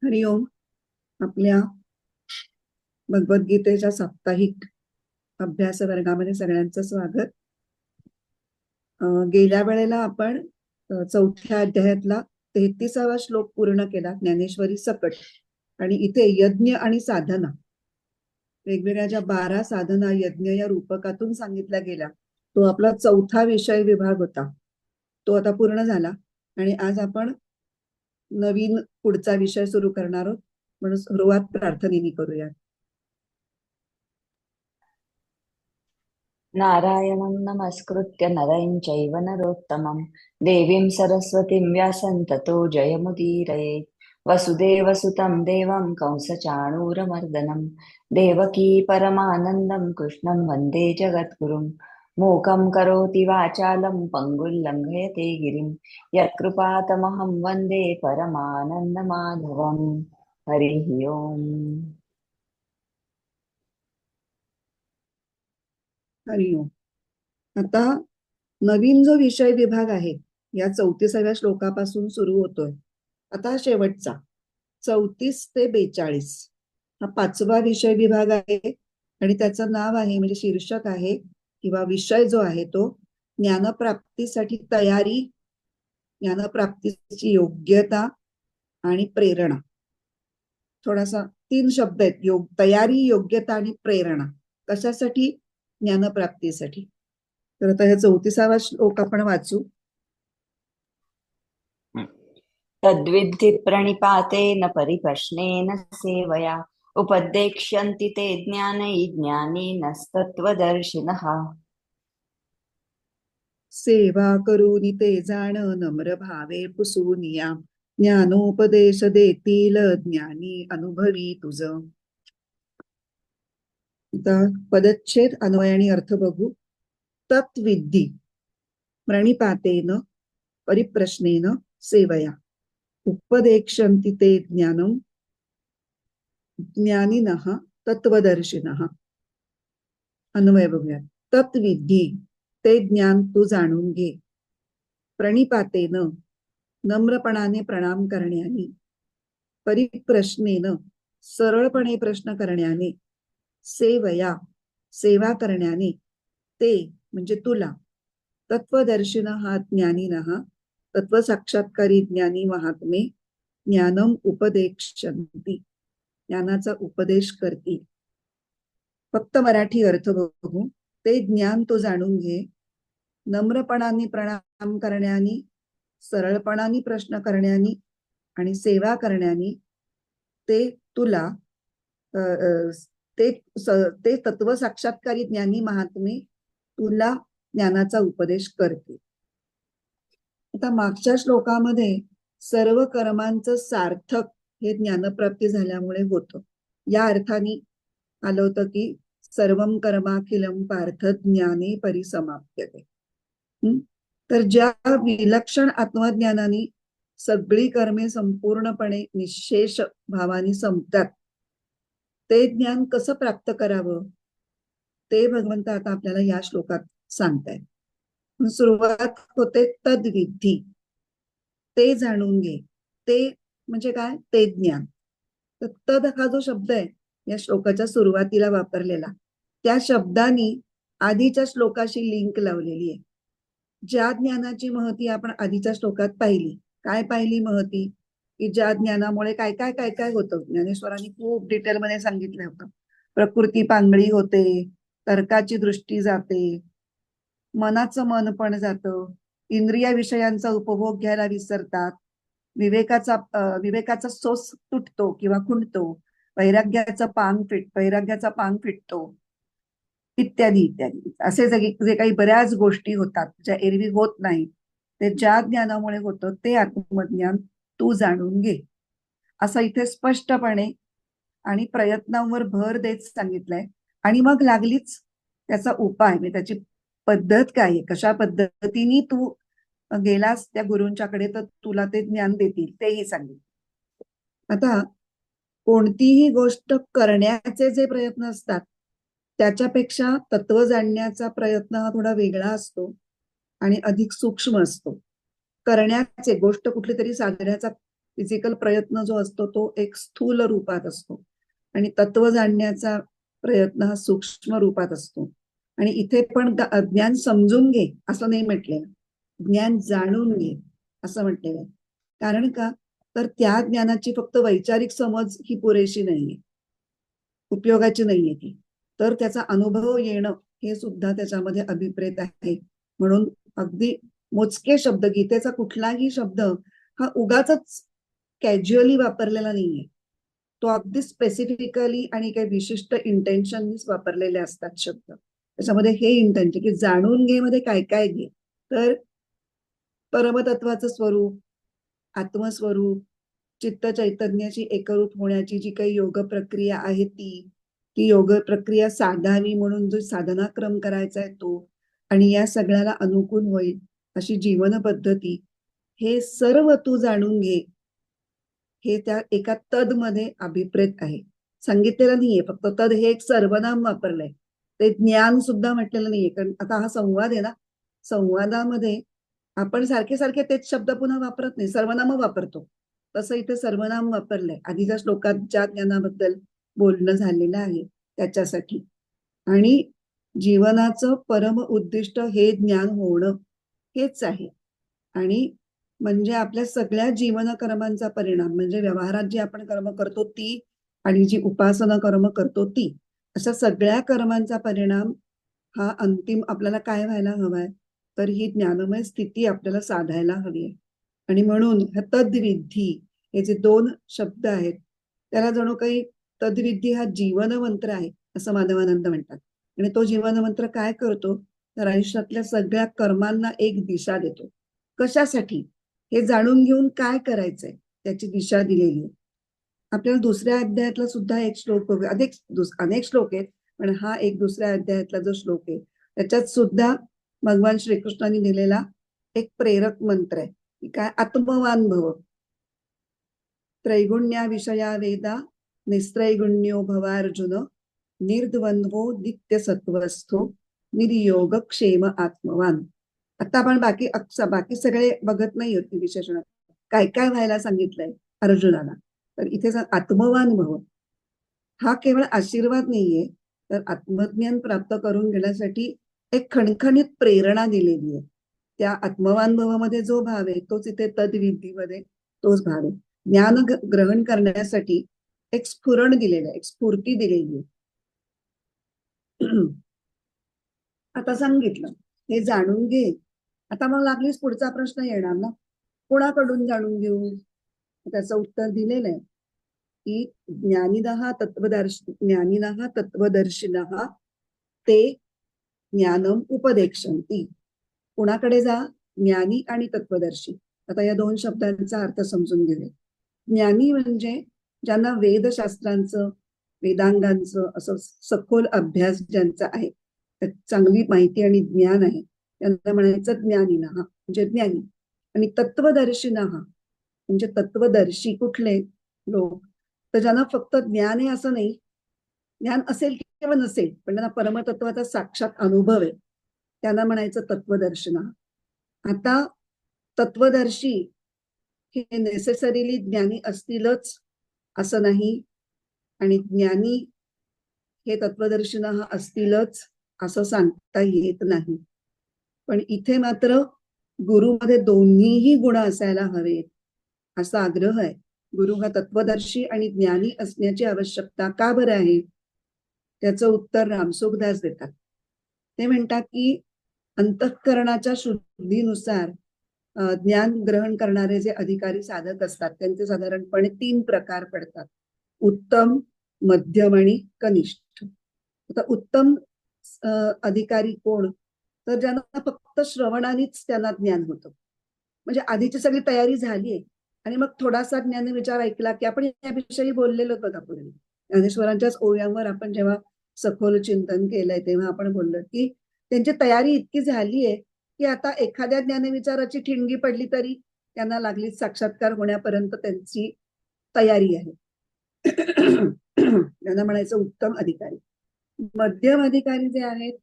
हरिओम. आपल्या भगवद्गीतेच्या साप्ताहिक अभ्यास वर्गामध्ये सगळ्यांचं स्वागत. गेल्या वेळेला आपण चौथ्या अध्यायातला 33वा श्लोक पूर्ण केला, ज्ञानेश्वरी सकट. आणि इथे यज्ञ आणि साधना, वेगवेगळ्या ज्या 12 साधना यज्ञ या रूपकातून सांगितल्या गेल्या, तो आपला चौथा विषय विभाग होता. तो आता पूर्ण झाला आणि आज आपण नवीन पुढचा विषय सुरू करणार आहोत. म्हणून सुरुवात प्रार्थनेने करूया. नारायणं नमस्कृत्य नरं चैव नरोत्तमं देवीं सरस्वतीं व्यासं ततो जयमुदीरयेत्। वसुदेवसुतं देवं कंसचाणूरमर्दनं देवकी परमानन्दं कृष्णं वन्दे जगद्गुरुं। मूकं करोति वाचालं पङ्गुं लङ्घयते गिरिं यत्कृपातमहं वन्दे परमानन्दमाधवम्। हरिः ओम्। हरिओम. आता नवीन जो विषय विभाग आहे या 34व्या श्लोकापासून सुरू होतोय. आता शेवटचा 34 ते 42 हा 5वा विषय विभाग आहे आणि त्याचं नाव आहे, म्हणजे शीर्षक आहे किंवा विषय जो आहे तो ज्ञानप्राप्तीसाठी तयारी, ज्ञानप्राप्तीची योग्यता आणि प्रेरणा. थोडासा 3 शब्द आहेत, तयारी, योग्यता आणि प्रेरणा. कशासाठी? ज्ञानप्राप्तीसाठी. तर आता हे 34वा श्लोक आपण वाचू. तद्विद्धि प्रणिपातेन परिप्रश्नेन सेवया उपदेक्ष्यन्ति ते ज्ञानिनस्तत्त्वदर्शिनः। सेवा करून ते जाण नम्र भावे पुसूनिया ज्ञानोपदेश देतील ज्ञानी अनुभवी तुझ. आता पदच्छेद अन्वय आणि अर्थ बघू. तत्विद्धि प्रणिपातेन परिप्रश्नेन सेवया उपदेक्ष्यन्ति ते ज्ञानं ज्ञानिनः तत्वदर्शिनः. अन्वय बघूया. तत्विद्धि ते ज्ञान तू जाणून घे. प्रणिपातेन नम्रपणाने प्रणाम करण्याने, परिप्रश्नेन सरळपणे प्रश्न करण्याने, सेवया सेवा करण्याने, ते म्हणजे तुला, तत्वदर्शिनः ज्ञानिनः तत्व साक्षात्कारी ज्ञानी महात्मे, ज्ञानम उपदेक्ष्यन्ति ज्ञानाचा उपदेश करतील. फक्त मराठी अर्थ बघू. ते ज्ञान तो जाणून घे, नम्रपणाने प्रणाम करण्याने, सरळपणाने प्रश्न करण्याने आणि सेवा करण्याने ते तुला ते तत्व साक्षात्कारी ज्ञानी महात्मे तुला ज्ञानाचा उपदेश करतील. आता मागच्या श्लोकामध्ये सर्व कर्मांचं सार्थक हे ज्ञानप्राप्ती झाल्यामुळे होतं. या अर्थाने आलं होतं की सर्वम कर्माखिलम पार्थ ज्ञाने परिसमाप्यते. तर ज्या विलक्षण आत्मज्ञानाने सगळी कर्मे संपूर्णपणे निशेष भावाने संपतात, ते ज्ञान कसं प्राप्त करावं ते भगवंत आता आपल्याला या श्लोकात सांगतायत. सुरुवात होते तद्विद्धि, ते जाणून घे. ते म्हणजे काय? ते ज्ञान. तर तद हा जो शब्द आहे या श्लोकाच्या सुरुवातीला वापरलेला, त्या शब्दाने आधीच्या श्लोकाशी लिंक लावलेली आहे. ज्या ज्ञानाची महती आपण आधीच्या श्लोकात पाहिली. काय पाहिली महती? की ज्या ज्ञानामुळे काय काय काय काय होतं. ज्ञानेश्वरांनी खूप डिटेलमध्ये सांगितलं होतं. प्रकृती पांगळी होते, तर्काची दृष्टी जाते, मनाचं मन पण जातं, इंद्रिय विषयांचा उपभोग घ्यायला विसरतात, विवेकाचा सोस तुटतो किंवा खुंटतो, वैराग्याचा पांग फिटतो, इत्यादी इत्यादी. असे जे काही बऱ्याच गोष्टी होतात ज्या एरवी होत नाही, ते ज्या ज्ञानामुळे होतं ते आत्मज्ञान तू जाणून घे, असं इथे स्पष्टपणे आणि प्रयत्नांवर भर देत सांगितलंय. आणि मग लागलीच त्याचा उपाय, म्हणजे त्याची पद्धत काय आहे, कशा पद्धतीने तू गेलास त्या गुरूंच्याकडे तर तुला ते ज्ञान देतील तेही सांगितलं. आता कोणतीही गोष्ट करण्याचे जे प्रयत्न असतात त्याच्यापेक्षा तत्व जाणण्याचा प्रयत्न हा थोडा वेगळा असतो आणि अधिक सूक्ष्म असतो. करण्याचे, गोष्ट कुठली तरी साधण्याचा फिजिकल प्रयत्न जो असतो तो एक स्थूल रूपात असतो आणि तत्व जाणण्याचा प्रयत्न हा सूक्ष्म रूपात असतो. आणि इथे पण ज्ञान समजून घे असं नाही म्हटलेलं, ज्ञान जाणून घे असं म्हटलेलं आहे. कारण का, तर त्या ज्ञानाची फक्त वैचारिक समज ही पुरेशी नाहीये, उपयोगाची नाहीये ती, तर त्याचा अनुभव येणं हे सुद्धा त्याच्यामध्ये अभिप्रेत आहे. म्हणून अगदी मोजके शब्द, गीतेचा कुठलाही शब्द हा उगाचच कॅज्युअली वापरलेला नाहीये, तो अगदी स्पेसिफिकली आणि काही विशिष्ट इंटेन्शननीच वापरलेले असतात शब्द. त्याच्यामध्ये हे इंटेन्शन की जाणून घे मध्ये काय काय घे, तर परमतत्वाचं स्वरूप, आत्मस्वरूप, चित्त चैतन्याची एकरूप होण्याची जी काही योग प्रक्रिया आहे ती योग प्रक्रिया साधावी म्हणून जो साधनाक्रम करायचा आहे तो, आणि या सगळ्याला अनुकूल होईल अशी जीवन पद्धती, हे सर्व तू जाणून घे, हे त्या एका तद मध्ये अभिप्रेत आहे. सांगितलेलं नाहीये, फक्त तद हे एक सर्वनाम वापरलंय, ते ज्ञान सुद्धा म्हटलेलं नाहीये. कारण आता हा संवाद आहे ना, संवादामध्ये आपण सारखे सारखे तेच शब्द पुन्हा वापरत नाही, सर्वनाम वापरतो. तसं इथे सर्वनाम वापरलंय आधीच्या श्लोकात ज्या ज्ञानाबद्दल बोलणं झालेलं आहे त्याच्यासाठी. आणि जीवनाचं परम उद्दिष्ट हे ज्ञान होणं हेच आहे. आणि म्हणजे आपल्या सगळ्या जीवन कर्मांचा परिणाम, म्हणजे व्यवहारात जी आपण कर्म करतो ती आणि जी उपासना कर्म करतो ती, अशा सगळ्या कर्मांचा परिणाम हा अंतिम आपल्याला काय व्हायला हवाय, तर ही ज्ञानमय स्थिती आपल्याला साधायला हवी आहे. आणि म्हणून ह्या तद्विधी हे जे दोन शब्द आहेत, त्याला जणू काही तद्विधी हा जीवनमंत्र आहे असं माधवानंद म्हणतात. आणि तो जीवनमंत्र काय करतो, तर आयुष्यातल्या सगळ्या कर्मांना एक दिशा देतो. कशासाठी, हे जाणून घेऊन काय करायचंय त्याची दिशा दिलेली आहे. आपल्याला दुसऱ्या अध्यायातला सुद्धा एक श्लोक बघूया, अनेक श्लोक आहेत, पण हा एक दुसऱ्या अध्यायातला जो श्लोक आहे त्याच्यात सुद्धा भगवान श्रीकृष्णाने दिलेला एक प्रेरक मंत्र आहे की काय, आत्मवान भव, त्रैगुण्या विषया वेदा, निस्त्रैगुण्यो भवार्जुन, निर्द्वंद्वो नित्य सत्वस्थो, निर्योग क्षेम आत्मवान. आता आपण बाकी सगळे बघत नाही होती विशेषण, काय काय व्हायला सांगितलंय अर्जुनाला. तर इथे आत्मवान भव हा केवळ आशीर्वाद नाहीये, तर आत्मज्ञान प्राप्त करून घेण्यासाठी एक खणखणीत प्रेरणा दिलेली आहे. त्या आत्मवान भवामध्ये जो भाव आहे तोच इथे तद्विधीमध्ये तोच भाव आहे. ज्ञान ग्रहण करण्यासाठी एक स्फुरण दिलेलं आहे, एक स्फूर्ती दिलेली आहे. आता सांगितलं हे जाणून घे. आता मग लागलीच पुढचा प्रश्न येणार ना, कोणाकडून जाणून घेऊ. त्याचं उत्तर दिलेलं आहे की ज्ञानिनः तत्वदर्शिनः ते ज्ञानम उपदेक्षन्ति. कोणाकडे जा, ज्ञानी आणि तत्वदर्शी. आता या दोन शब्दांचा अर्थ समजून घेऊया. ज्ञानी म्हणजे ज्यांना वेदशास्त्रांचं, वेदांगांचं असं सखोल अभ्यास ज्यांचा आहे, चांगली माहिती आणि ज्ञान आहे, त्यांना म्हणायचं ज्ञानिनः म्हणजे ज्ञानी. आणि तत्वदर्शिनः म्हणजे तत्वदर्शी कुठले लोक, तर ज्यांना फक्त ज्ञान आहे असं नाही, ज्ञान असेल किंवा नसेल पण त्यांना परमतत्वाचा साक्षात अनुभव आहे, त्यांना म्हणायचं तत्वदर्शन. आता तत्वदर्शी हे नेसेसरीली ज्ञानी असतीलच असं नाही, आणि ज्ञानी हे तत्वदर्शन असतीलच असं सांगता येत नाही. पण इथे मात्र गुरुमध्ये दोन्हीही गुण असायला हवेत असा आग्रह आहे. गुरु हा तत्वदर्शी आणि ज्ञानी असण्याची आवश्यकता का बरं आहे, त्याचं उत्तर रामसुखदास देतात. ते म्हणतात की अंतःकरणाच्या शुद्धीनुसार ज्ञान ग्रहण करणारे जे अधिकारी साधक असतात त्यांचे साधारणपणे 3 प्रकार पडतात, उत्तम, मध्यम आणि कनिष्ठ. आता उत्तम अधिकारी कोण, तर ज्यांना फक्त श्रवणानेच त्यांना ज्ञान होतं, म्हणजे आधीची सगळी तयारी झाली आहे आणि मग थोडासा ज्ञान विचार ऐकला की आपण याविषयी बोललेलो बघा पूर्वी ज्ञानेश्वरांच्याच ओव्यांवर आपण जेव्हा सखोल चिंतन केलंय तेव्हा आपण बोललो की त्यांची तयारी इतकी झाली आहे की आता एखाद्या ज्ञानविचाराची ठिणगी पडली तरी त्यांना लागली साक्षात्कार होण्यापर्यंत त्यांची तयारी आहे. त्यांना म्हणायचं उत्तम अधिकारी. मध्यम अधिकारी जे आहेत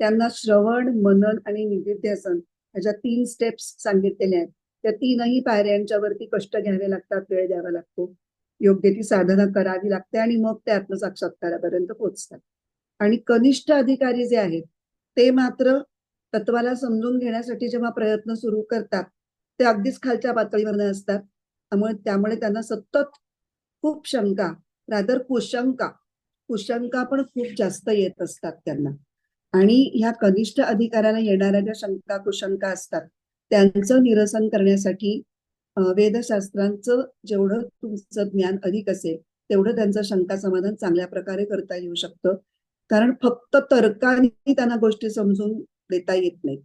त्यांना श्रवण, मनन आणि निधिध्यासन ह्याच्या 3 स्टेप्स सांगितलेल्या आहेत, त्या तीनही पायऱ्यांच्यावरती कष्ट घ्यावे लागतात, वेळ द्यावा लागतो, योग्य ती साधना करावी लागते आणि मग ते आत्मसाक्षात्कारापर्यंत पोहोचतात. आणि कनिष्ठ अधिकारी जे आहेत ते मात्र तत्वाला समजून घेण्यासाठी जेव्हा प्रयत्न सुरू करतात ते अगदीच खालच्या पातळीवर असतात. त्यामुळे त्यांना सतत खूप शंका, रादर कुशंका पण खूप जास्त येत असतात त्यांना. आणि ह्या कनिष्ठ अधिकाऱ्याला येणाऱ्या ज्या शंका कुशंका असतात त्यांचं निरसन करण्यासाठी वेदशास्त्रांचं जेवढं तुमचं ज्ञान अधिक असेल तेवढं त्यांचं शंका समाधान चांगल्या प्रकारे करता येऊ शकतं. कारण फक्त तर्काने त्यांना गोष्टी समजून देता येत नाही,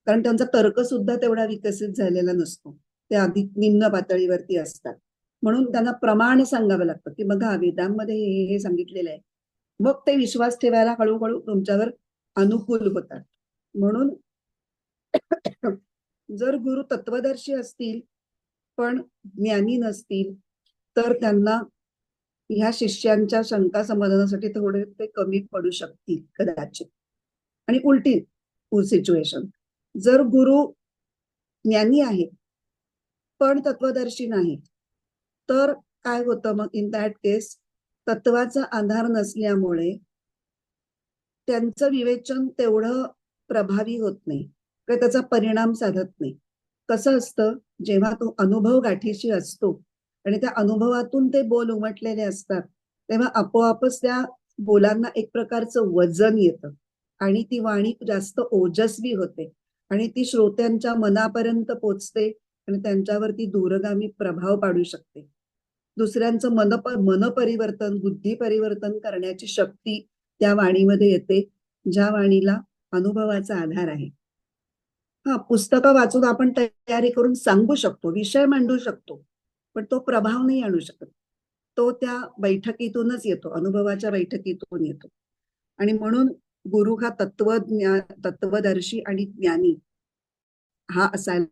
कारण त्यांचा तर्क सुद्धा तेवढा विकसित झालेला नसतो, ते अधिक निम्न पातळीवरती असतात. म्हणून त्यांना प्रमाण सांगावं लागतं की बघा वेदांमध्ये हे सांगितलेलं आहे, मग ते विश्वास ठेवायला हळूहळू तुमच्यावर अनुकूल होतात. म्हणून जर गुरु तत्वदर्शी असतील पण ज्ञानी नसतील तर त्यांना ह्या शिष्यांच्या शंका समाधानासाठी थोडे ते कमी पडू शकतील कदाचित. आणि उलटी सिच्युएशन, जर गुरु ज्ञानी आहे पण तत्वदर्शी नाही तर काय होतं मग इन दॅट केस तत्वाचा आधार नसल्यामुळे त्यांचं विवेचन तेवढं प्रभावी होत नाही किंवा त्याचा परिणाम साधत नाही. कसं असतं, जेव्हा तो अनुभव गाठीशी असतो आणि त्या अनुभवातून ते बोल उमटलेले असतात तेव्हा आपोआपच त्या बोलांना एक प्रकारचं वजन येतं आणि ती वाणी जास्त ओजस्वी होते आणि ती श्रोत्यांच्या मनापर्यंत पोचते आणि त्यांच्यावरती दूरगामी प्रभाव पाडू शकते. दुसऱ्यांचं मन परिवर्तन, बुद्धी परिवर्तन करण्याची शक्ती त्या वाणीमध्ये येते, ज्या वाणीला अनुभवाचा आधार आहे. हा, पुस्तकं वाचून आपण तयारी करून सांगू शकतो, विषय मांडू शकतो, पण तो प्रभाव नाही आणू शकत. तो त्या बैठकीतूनच येतो, अनुभवाच्या बैठकीतून येतो. आणि म्हणून गुरु हा तत्वदर्शी आणि ज्ञानी हा असायला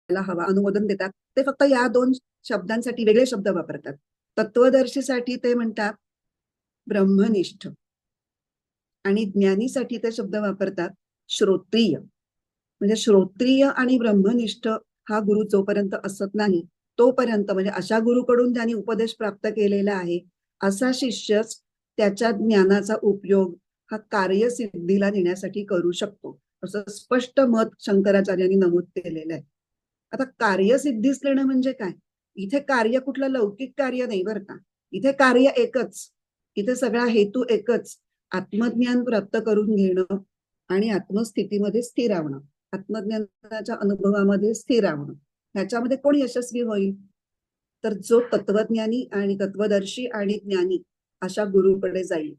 हवा. अनुमोदन देतात ते फक्त या दोन शब्दांसाठी वेगळे शब्द वापरतात. तत्वदर्शीसाठी ते म्हणतात ब्रह्मनिष्ठ आणि ज्ञानीसाठी ते शब्द वापरतात श्रोत्रिय. म्हणजे श्रोत्रिय आणि ब्रह्मनिष्ठ हा गुरु जोपर्यंत असत नाही तोपर्यंत, म्हणजे अशा गुरुकडून ज्यांनी उपदेश प्राप्त केलेला आहे असा शिष्यच त्याच्या ज्ञानाचा उपयोग हा कार्यसिद्धीला नेण्यासाठी करू शकतो, असं स्पष्ट मत शंकराचार्यांनी नमूद केलेलं आहे. आता कार्यसिद्धीच लेणं म्हणजे काय? इथे कार्य कुठलं लौकिक कार्य नाही बरं का, इथे कार्य एकच, इथे सगळा हेतू एकच, आत्मज्ञान प्राप्त करून घेणं आणि आत्मस्थितीमध्ये स्थिर राहणं, आत्मज्ञानाच्या अनुभवामध्ये स्थिर राहणं. ह्याच्यामध्ये कोण यशस्वी होईल? तर जो तत्वज्ञानी आणि तत्वदर्शी आणि ज्ञानी अशा गुरुकडे जाईल.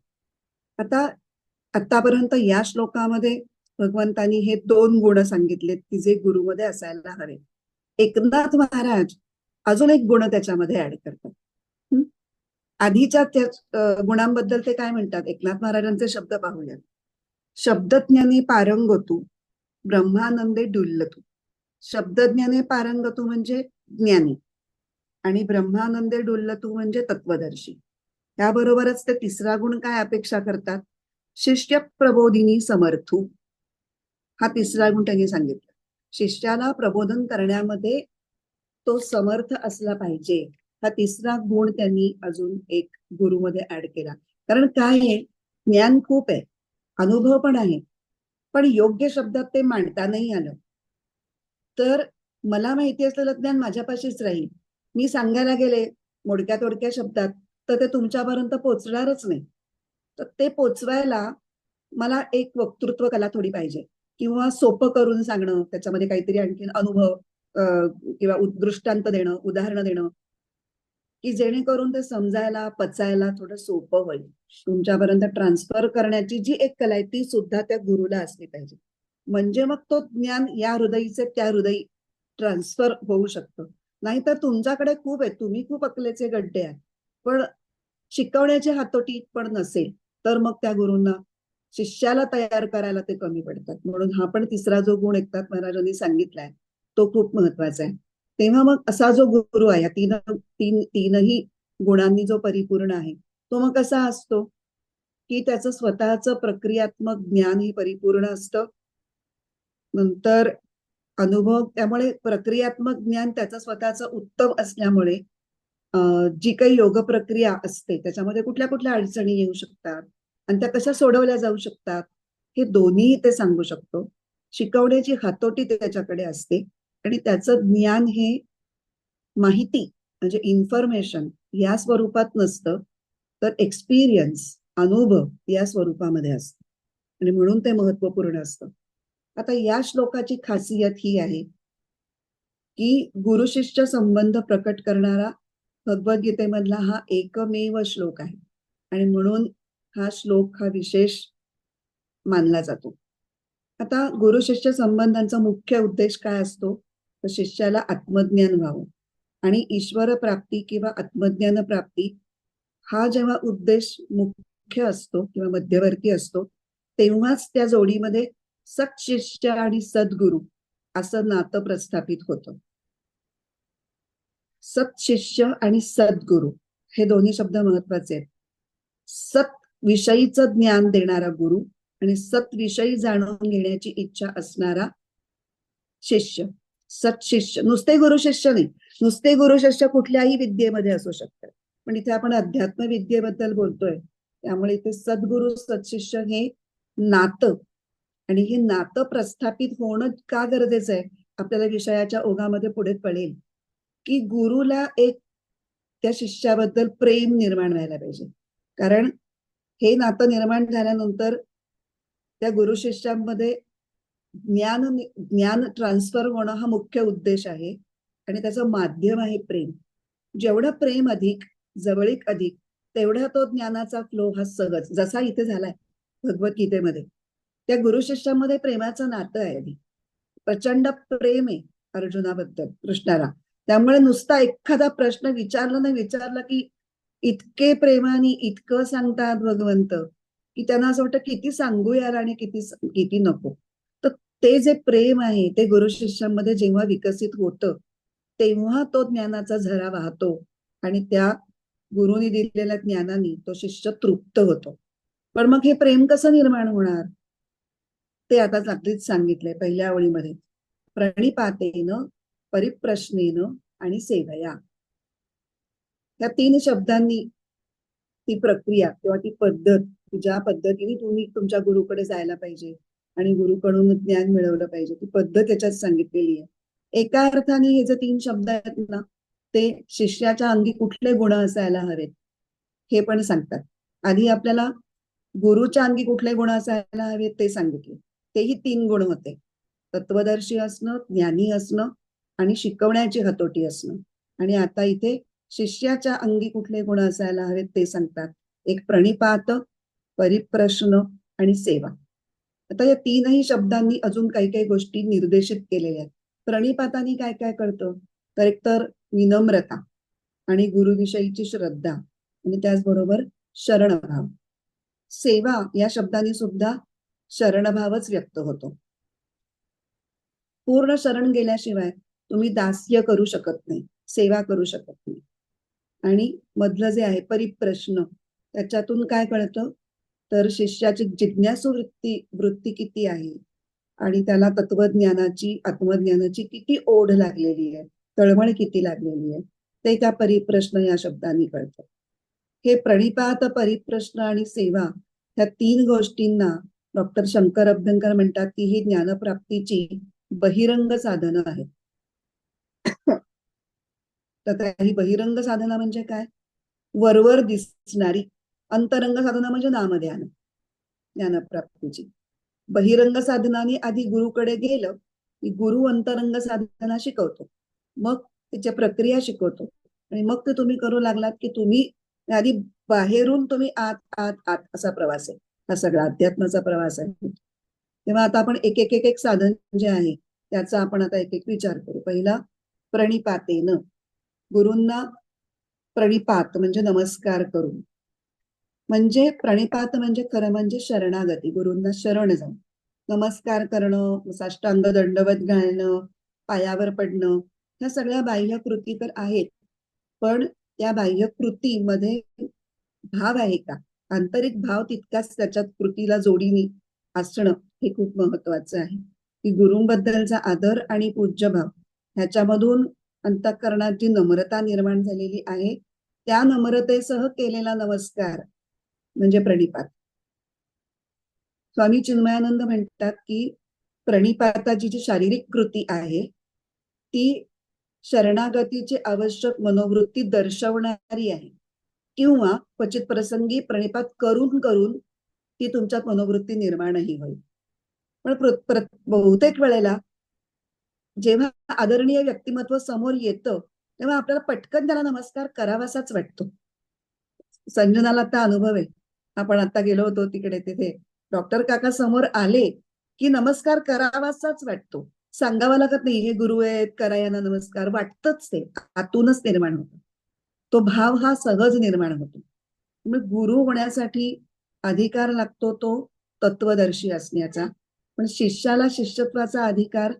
आतापर्यंत या श्लोकामध्ये भगवंतांनी हे दोन गुण सांगितलेत की जे गुरुमध्ये असायला हवे. एकनाथ महाराज अजून एक गुण त्याच्यामध्ये ऍड करतात. आधीच्या गुणांबद्दल ते काय म्हणतात, एकनाथ महाराजांचे शब्द पाहूया. शब्दज्ञाने पारंगतू ब्रह्मानंदे डुल्लतू. शब्दज्ञाने पारंगतू म्हणजे ज्ञानी आणि ब्रह्मानंदे डुल्लतू म्हणजे तत्वदर्शी. त्याबरोबरच ते तिसरा गुण काय अपेक्षा करतात, शिष्य प्रबोधिनी समर्थू. हा तिसरा गुण त्यांनी सांगितला. शिष्याला प्रबोधन करण्यामध्ये तो समर्थ असला पाहिजे, हा तिसरा गुण त्यांनी अजून एक गुरुमध्ये ऍड केला. कारण काय आहे, ज्ञान खूप आहे, अनुभव पण आहे, पण योग्य शब्दात ते मांडता नाही आलं तर मला माहिती असलेलं ज्ञान माझ्यापाशीच राहील. मी सांगायला गेले मोडक्या तोडक्या शब्दात तर ते तुमच्यापर्यंत पोचणारच नाही. तर ते पोचवायला मला एक वक्तृत्व कला थोडी पाहिजे, किंवा सोपं करून सांगणं, त्याच्यामध्ये काहीतरी आणखीन अनुभव किंवा दृष्टांत देणं, उदाहरणं देणं, की जेणेकरून ते समजायला पचायला थोडं सोपं होईल. तुमच्यापर्यंत ट्रान्सफर करण्याची जी एक कला आहे ती सुद्धा त्या गुरुला असली पाहिजे, म्हणजे मग तो ज्ञान या हृदयीचे त्या हृदयी ट्रान्सफर होऊ शकतं. नाहीतर तुमच्याकडे खूप आहे, तुम्ही खूप अकलेचे गड्डे आहेत, पण शिकवण्याची हातोटी पण नसेल तर मग त्या गुरूंना शिष्याला तयार करायला ते कमी पडतात. म्हणून हा पण तिसरा जो गुण एकनाथ महाराजांनी सांगितलाय तो खूप महत्वाचा आहे. तेव्हा मग असा जो गुरु आहे, तीनही गुणांनी जो परिपूर्ण आहे तो मग कसा असतो, की त्याचं स्वतःचं प्रक्रियात्मक ज्ञान हे परिपूर्ण असतं. नंतर अनुभव, त्यामुळे प्रक्रियात्मक ज्ञान त्याचं स्वतःचं उत्तम असल्यामुळे जी काही योग प्रक्रिया असते त्याच्यामध्ये कुठल्या कुठल्या अडचणी येऊ शकतात आणि त्या कशा सोडवल्या जाऊ शकतात हे दोन्ही ते सांगू शकतो. शिकवण्याची हातोटी त्याच्याकडे असते आणि त्याचं ज्ञान हे माहिती म्हणजे इन्फॉर्मेशन या स्वरूपात नसतं, तर एक्सपिरियन्स, अनुभव या स्वरूपामध्ये असतं आणि म्हणून ते महत्वपूर्ण असतं. आता या श्लोकाची खासियत ही आहे की गुरु शिष्य संबंध प्रकट करणारा भगवद्गीतेमधला हा एकमेव श्लोक आहे आणि म्हणून हा श्लोक हा विशेष मानला जातो. आता गुरु शिष्य संबंधांचा मुख्य उद्देश काय असतो, तर शिष्याला आत्मज्ञान व्हावं आणि ईश्वर प्राप्ती किंवा आत्मज्ञान प्राप्ती हा जेव्हा उद्देश मुख्य असतो किंवा मध्यवर्ती असतो तेव्हाच त्या जोडीमध्ये सत्शिष्य आणि सद्गुरू असं नातं प्रस्थापित होतं. सत्शिष्य आणि सद्गुरू हे दोन्ही शब्द महत्वाचे आहेत. सत विषयीचं ज्ञान देणारा गुरु आणि सत विषयी जाणून घेण्याची इच्छा असणारा शिष्य. सत्शिष्य नुसते गुरु शिष्य नाही, नुसते गुरु शिष्य कुठल्याही विद्येमध्ये असू शकतात, पण इथे आपण अध्यात्म विद्येबद्दल बोलतोय त्यामुळे इथे सद्गुरु सत्शिष्य हे नातं आणि हे नातं प्रस्थापित होणं का गरजेचं आहे आपल्याला विषयाच्या ओघामध्ये पुढे पडेल की गुरुला एक त्या शिष्याबद्दल प्रेम निर्माण व्हायला पाहिजे. कारण हे नातं निर्माण झाल्यानंतर त्या गुरु शिष्यांमध्ये ज्ञान ज्ञान ट्रान्सफर होणं हा मुख्य उद्देश आहे आणि त्याचं माध्यम आहे प्रेम. जेवढं प्रेम अधिक, जवळीक अधिक, तेवढा तो ज्ञानाचा फ्लो हा सहज जसा इथे झालाय भगवद्गीतेमध्ये. त्या गुरु शिष्यामध्ये प्रेमाचं नातं आहे आधी, प्रचंड प्रेम आहे अर्जुनाबद्दल कृष्णाला. त्यामुळे नुसता एखादा प्रश्न विचारला की इतके प्रेमाने इतकं सांगतात भगवंत की त्यांना असं वाटतं किती सांगू यार आणि किती किती नको. तर ते जे प्रेम आहे ते गुरु शिष्यांमध्ये जेव्हा विकसित होतं तेव्हा तो ज्ञानाचा झरा वाहतो आणि त्या गुरुनी दिलेल्या ज्ञानाने तो शिष्य तृप्त होतो. पण मग हे प्रेम कसं निर्माण होणार ते आता अगदीच सांगितलंय पहिल्या ओळीमध्ये. प्रणिपातेन, परिप्रश्नेन आणि सेवया, या तीन शब्दांनी ती प्रक्रिया किंवा ती पद्धत ज्या पद्धतीने तुम्ही तुमच्या गुरुकडे जायला पाहिजे आणि गुरुकडून ज्ञान मिळवलं पाहिजे ती पद्धत याच्यात सांगितलेली आहे. एका अर्थाने हे जे तीन शब्द आहेत ना ते शिष्याच्या अंगी कुठले गुण असायला हवेत हे पण सांगतात. आधी आपल्याला गुरुच्या अंगी कुठले गुण असायला हवेत ते सांगितले. तेही तीन गुण होते, तत्वदर्शी असणं, ज्ञानी असणं आणि शिकवण्याची हातोटी असणं. आणि आता इथे शिष्याच्या अंगी कुठले गुण असायला हवेत ते सांगतात. एक प्रणिपात, परिप्रश्न आणि सेवा. आता या तीनही शब्दांनी अजून काही काही गोष्टी निर्देशित केलेल्या आहेत. प्रणिपातानी काय काय कळतं, तर एकतर विनम्रता आणि गुरुविषयीची श्रद्धा आणि त्याचबरोबर शरणभाव. सेवा या शब्दाने सुद्धा शरणभावच व्यक्त होतो. पूर्ण शरण गेल्याशिवाय तुम्ही दास्य करू शकत नाही, सेवा करू शकत नाही. आणि मधलं जे आहे परिप्रश्न, त्याच्यातून काय कळतं तर शिष्याची जिज्ञासू वृत्ती किती आहे आणि त्याला तत्वज्ञानाची आत्मज्ञानाची किती ओढ लागलेली आहे, तळमळ किती लागलेली आहे ते त्या परिप्रश्न या शब्दांनी कळतं. हे प्रणिपात, परिप्रश्न आणि सेवा ह्या तीन गोष्टींना डॉक्टर शंकर अभ्यंकर म्हणतात की ही ज्ञानप्राप्तीची बहिरंग साधनं आहेत. तर ही बहिरंग साधना म्हणजे काय, वरवर दिसणारी. अंतरंग साधना म्हणजे नामध्यान ज्ञानप्राप्तीची. बहिरंग साधनाने आधी गुरुकडे गेलं की गुरु अंतरंग साधना शिकवतो, मग त्याच्या प्रक्रिया शिकवतो आणि मग ते तुम्ही करू लागलात की तुम्ही आधी बाहेरून तुम्ही आत आत आत असा प्रवास आहे, हा सगळा अध्यात्माचा प्रवास आहे. तेव्हा आता आपण एक एक एक एक साधन जे आहे त्याचा आपण आता एक एक विचार करू. पहिला प्रणिपातेन, गुरूंना प्रणिपात म्हणजे नमस्कार करून. म्हणजे प्रणिपात म्हणजे खरं म्हणजे शरणागती, गुरूंना शरण जाऊन नमस्कार करणं, साष्टांग दंडवत घालणं, पायावर पडणं, ह्या सगळ्या बाह्य कृती तर आहेत, पण त्या बाह्य कृतीमध्ये भाव आहे का, आंतरिक भाव तितकाच त्याच्यात कृतीला जोडीने असणं हे खूप महत्वाचं आहे. की गुरूंबद्दलचा आदर आणि पूज्यभाव ह्याच्यामधून अंतःकरणात जी नम्रता निर्माण झालेली आहे त्या नम्रतेसह केलेला नमस्कार म्हणजे प्रणिपात. स्वामी चिन्मयानंद म्हणतात की प्रणिपाताची जी शारीरिक कृती आहे ती शरणागतीची आवश्यक मनोवृत्ती दर्शवणारी आहे, किंवा क्वचित प्रसंगी प्रणिपात करून करून ती तुमच्यात मनोवृत्ती निर्माणही होईल. पण बहुतेक वेळेला जेव्हा आदरणीय व्यक्तिमत्व समोर येतं तेव्हा आपल्याला पटकन त्याला नमस्कार करावासाच वाटतो. संजनाला आता अनुभव आहे. आपण आता गेलो होतो तिकडे, तिथे डॉक्टर काका समोर आले की नमस्कार करावासाच वाटतो. सांगावा लागत नाही हे गुरु आहेत करा यांना नमस्कार, वाटतच ते आतूनच निर्माण होतं. तो भाव हा सहज निर्माण होतो. मग गुरु होण्यासाठी अधिकार लागतो तो तत्वदर्शी असण्याचा, पण शिष्याला शिष्यत्वाचा अधिकार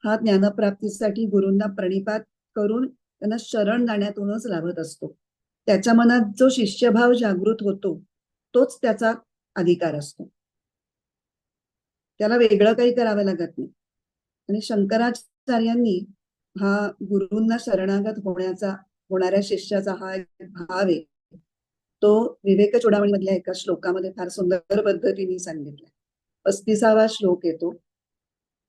हा ज्ञानप्राप्तीसाठी गुरूंना प्रणिपात करून त्यांना शरण जाण्यातूनच लाभत असतो. त्याच्या मनात जो शिष्यभाव जागृत होतो तोच त्याचा अधिकार असतो. त्याला वेगळं काही करावं लागत नाही. आणि शंकराचार्यांनी हा गुरूंना शरणागत होणाऱ्या शिष्याचा हा एक भाव आहे तो विवेक चूडामणी मधल्या एका श्लोकामध्ये फार सुंदर पद्धतीने सांगितलाय. 35वा श्लोक येतो.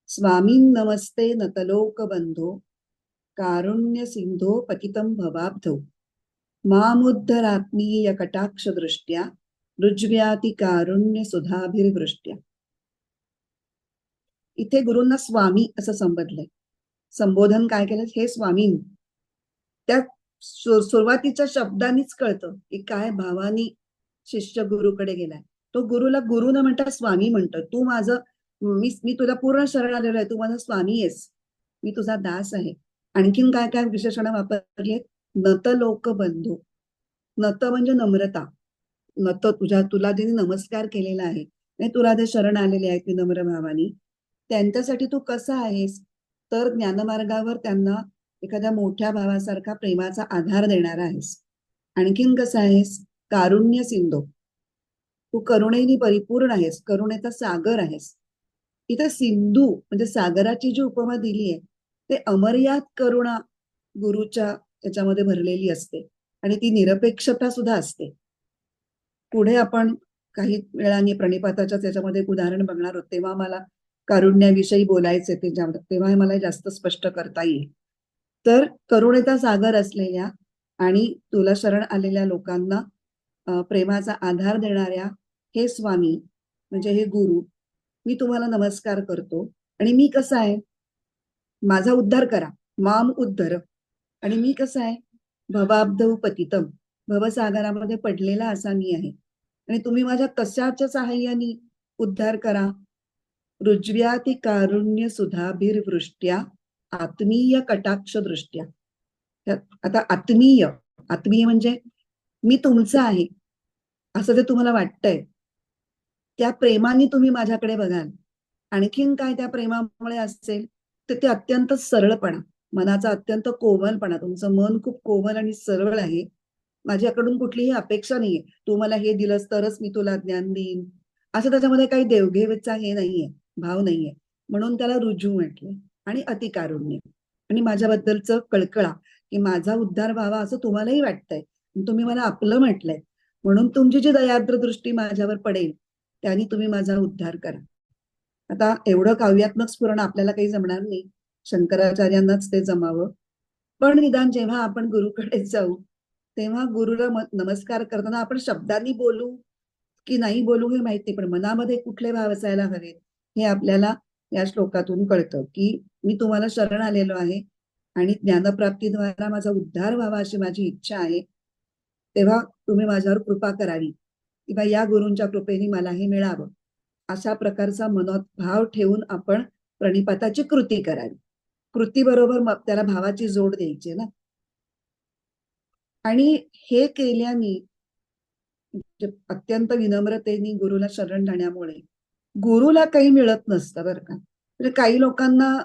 स्वामीन नमस्ते नतलोक बंधो कारुण्य सिंधो पतितं भवाब्धौ मामुद्धरात्मीय कटाक्ष दृष्ट्या रुज्व्याती कारुण्य सुधाभिर्वृष्ट्या. इथे गुरूंना स्वामी असं संबोधलंय. संबोधन काय केलं, हे स्वामीन. त्या सुरुवातीच्या शब्दांनीच कळतं की काय भावानी शिष्य गुरुकडे गेलाय. तो गुरुला गुरु न म्हणता स्वामी म्हणतो. तू माझं मी तुला पूर्ण शरण आलेलो आहे, तू माझा स्वामी आहेस, मी तुझा दास आहे. आणखीन काय काय विशेषण वापरली आहेत. नत लोक बंधू. नत म्हणजे नम्रता. नत तुला जे नमस्कार केलेला आहे, तुला जे शरण आलेले आहेत विनम्र भावानी, त्यांच्यासाठी तू कसा आहेस तर ज्ञानमार्गावर त्यांना एखाद्या मोठ्या भावासारखा प्रेमाचा आधार देणारा आहेस. आणखीन कसं आहेस, कारुण्य सिंधू. तू करुणेने परिपूर्ण आहेस, करुणेचा सागर आहेस. इथे सिंधू म्हणजे सागराची जी उपमा दिली आहे ते अमर्याद करुणा गुरुच्या त्याच्यामध्ये भरलेली असते आणि ती निरपेक्षता सुद्धा असते. पुढे आपण काही वेळाने प्रणिपाताच्या त्याच्यामध्ये एक उदाहरण बघणार आहोत तेव्हा मला कारुण्याविषयी बोलायचे तेव्हा मला जास्त स्पष्ट करता येईल. तर करुणेचा सागर असलेल्या आणि तुला शरण आलेल्या लोकांना प्रेमाचा आधार देणाऱ्या हे स्वामी म्हणजे हे गुरु, मी तुम्हाला नमस्कार करतो. आणि मी कसा आहे, माझा उद्धार करा, माम उद्धर. आणि मी कसं आहे, भवाब्धौ पतितम, भवसागरामध्ये पडलेला असा मी आहे. आणि तुम्ही माझ्या कशाच्या सहाय्याने उद्धार करा, रुज्व्याती कारुण्य सुधाभिर्वृष्ट्या आत्मीय कटाक्ष दृष्ट्या. आता आत्मीय आत्मीय म्हणजे मी तुमचं आहे असं जे तुम्हाला वाटतंय त्या प्रेमाने तुम्ही माझ्याकडे बघाल. आणखीन काय त्या प्रेमामुळे असेल तर ते अत्यंत सरळपणा, मनाचा अत्यंत कोमलपणा. तुमचं मन खूप कोमल आणि सरळ आहे. माझ्याकडून कुठलीही अपेक्षा नाहीये, तू मला हे दिलंस तरच मी तुला ज्ञान देईन असं त्याच्यामध्ये काही देवघेवीचा हे नाहीये, भाव नाहीये. म्हणून त्याला रुजू म्हटले. आणि अतिकारुण्य आणि माझ्याबद्दलचं कळकळा की माझा उद्धार व्हावा असं तुम्हालाही वाटतंय, तुम्ही मला आपलं म्हटलंय, म्हणून तुमची जी दयाद्र दृष्टी माझ्यावर पडेल त्यांनी तुम्ही माझा उद्धार करा. आता एवढं काव्यात्मक स्फुरण आपल्याला काही जमणार नाही, शंकराचार्यांनाच ते जमावं. पण निदान जेव्हा आपण गुरुकडे जाऊ तेव्हा गुरुला नमस्कार करताना आपण शब्दांनी बोलू की नाही बोलू हे माहिती, पण मनामध्ये कुठले भाव असायला हवेत हे आपल्याला या श्लोकातून कळतं की मी तुम्हाला शरण आलेलो आहे आणि ज्ञानप्राप्तीद्वारा माझा उद्धार व्हावा अशी माझी इच्छा आहे. तेव्हा तुम्ही माझ्यावर कृपा करावी किंवा या गुरूंच्या कृपेने मला हे मिळावं, अशा प्रकारचा मनात भाव ठेवून आपण प्रणिपाताची कृती करावी. कृती बरोबर त्याला भावाची जोड द्यायची ना. आणि हे केल्याने अत्यंत विनम्रतेने गुरुला शरण जाण्यामुळे गुरुला काही मिळत नसतं बरं का. म्हणजे काही लोकांना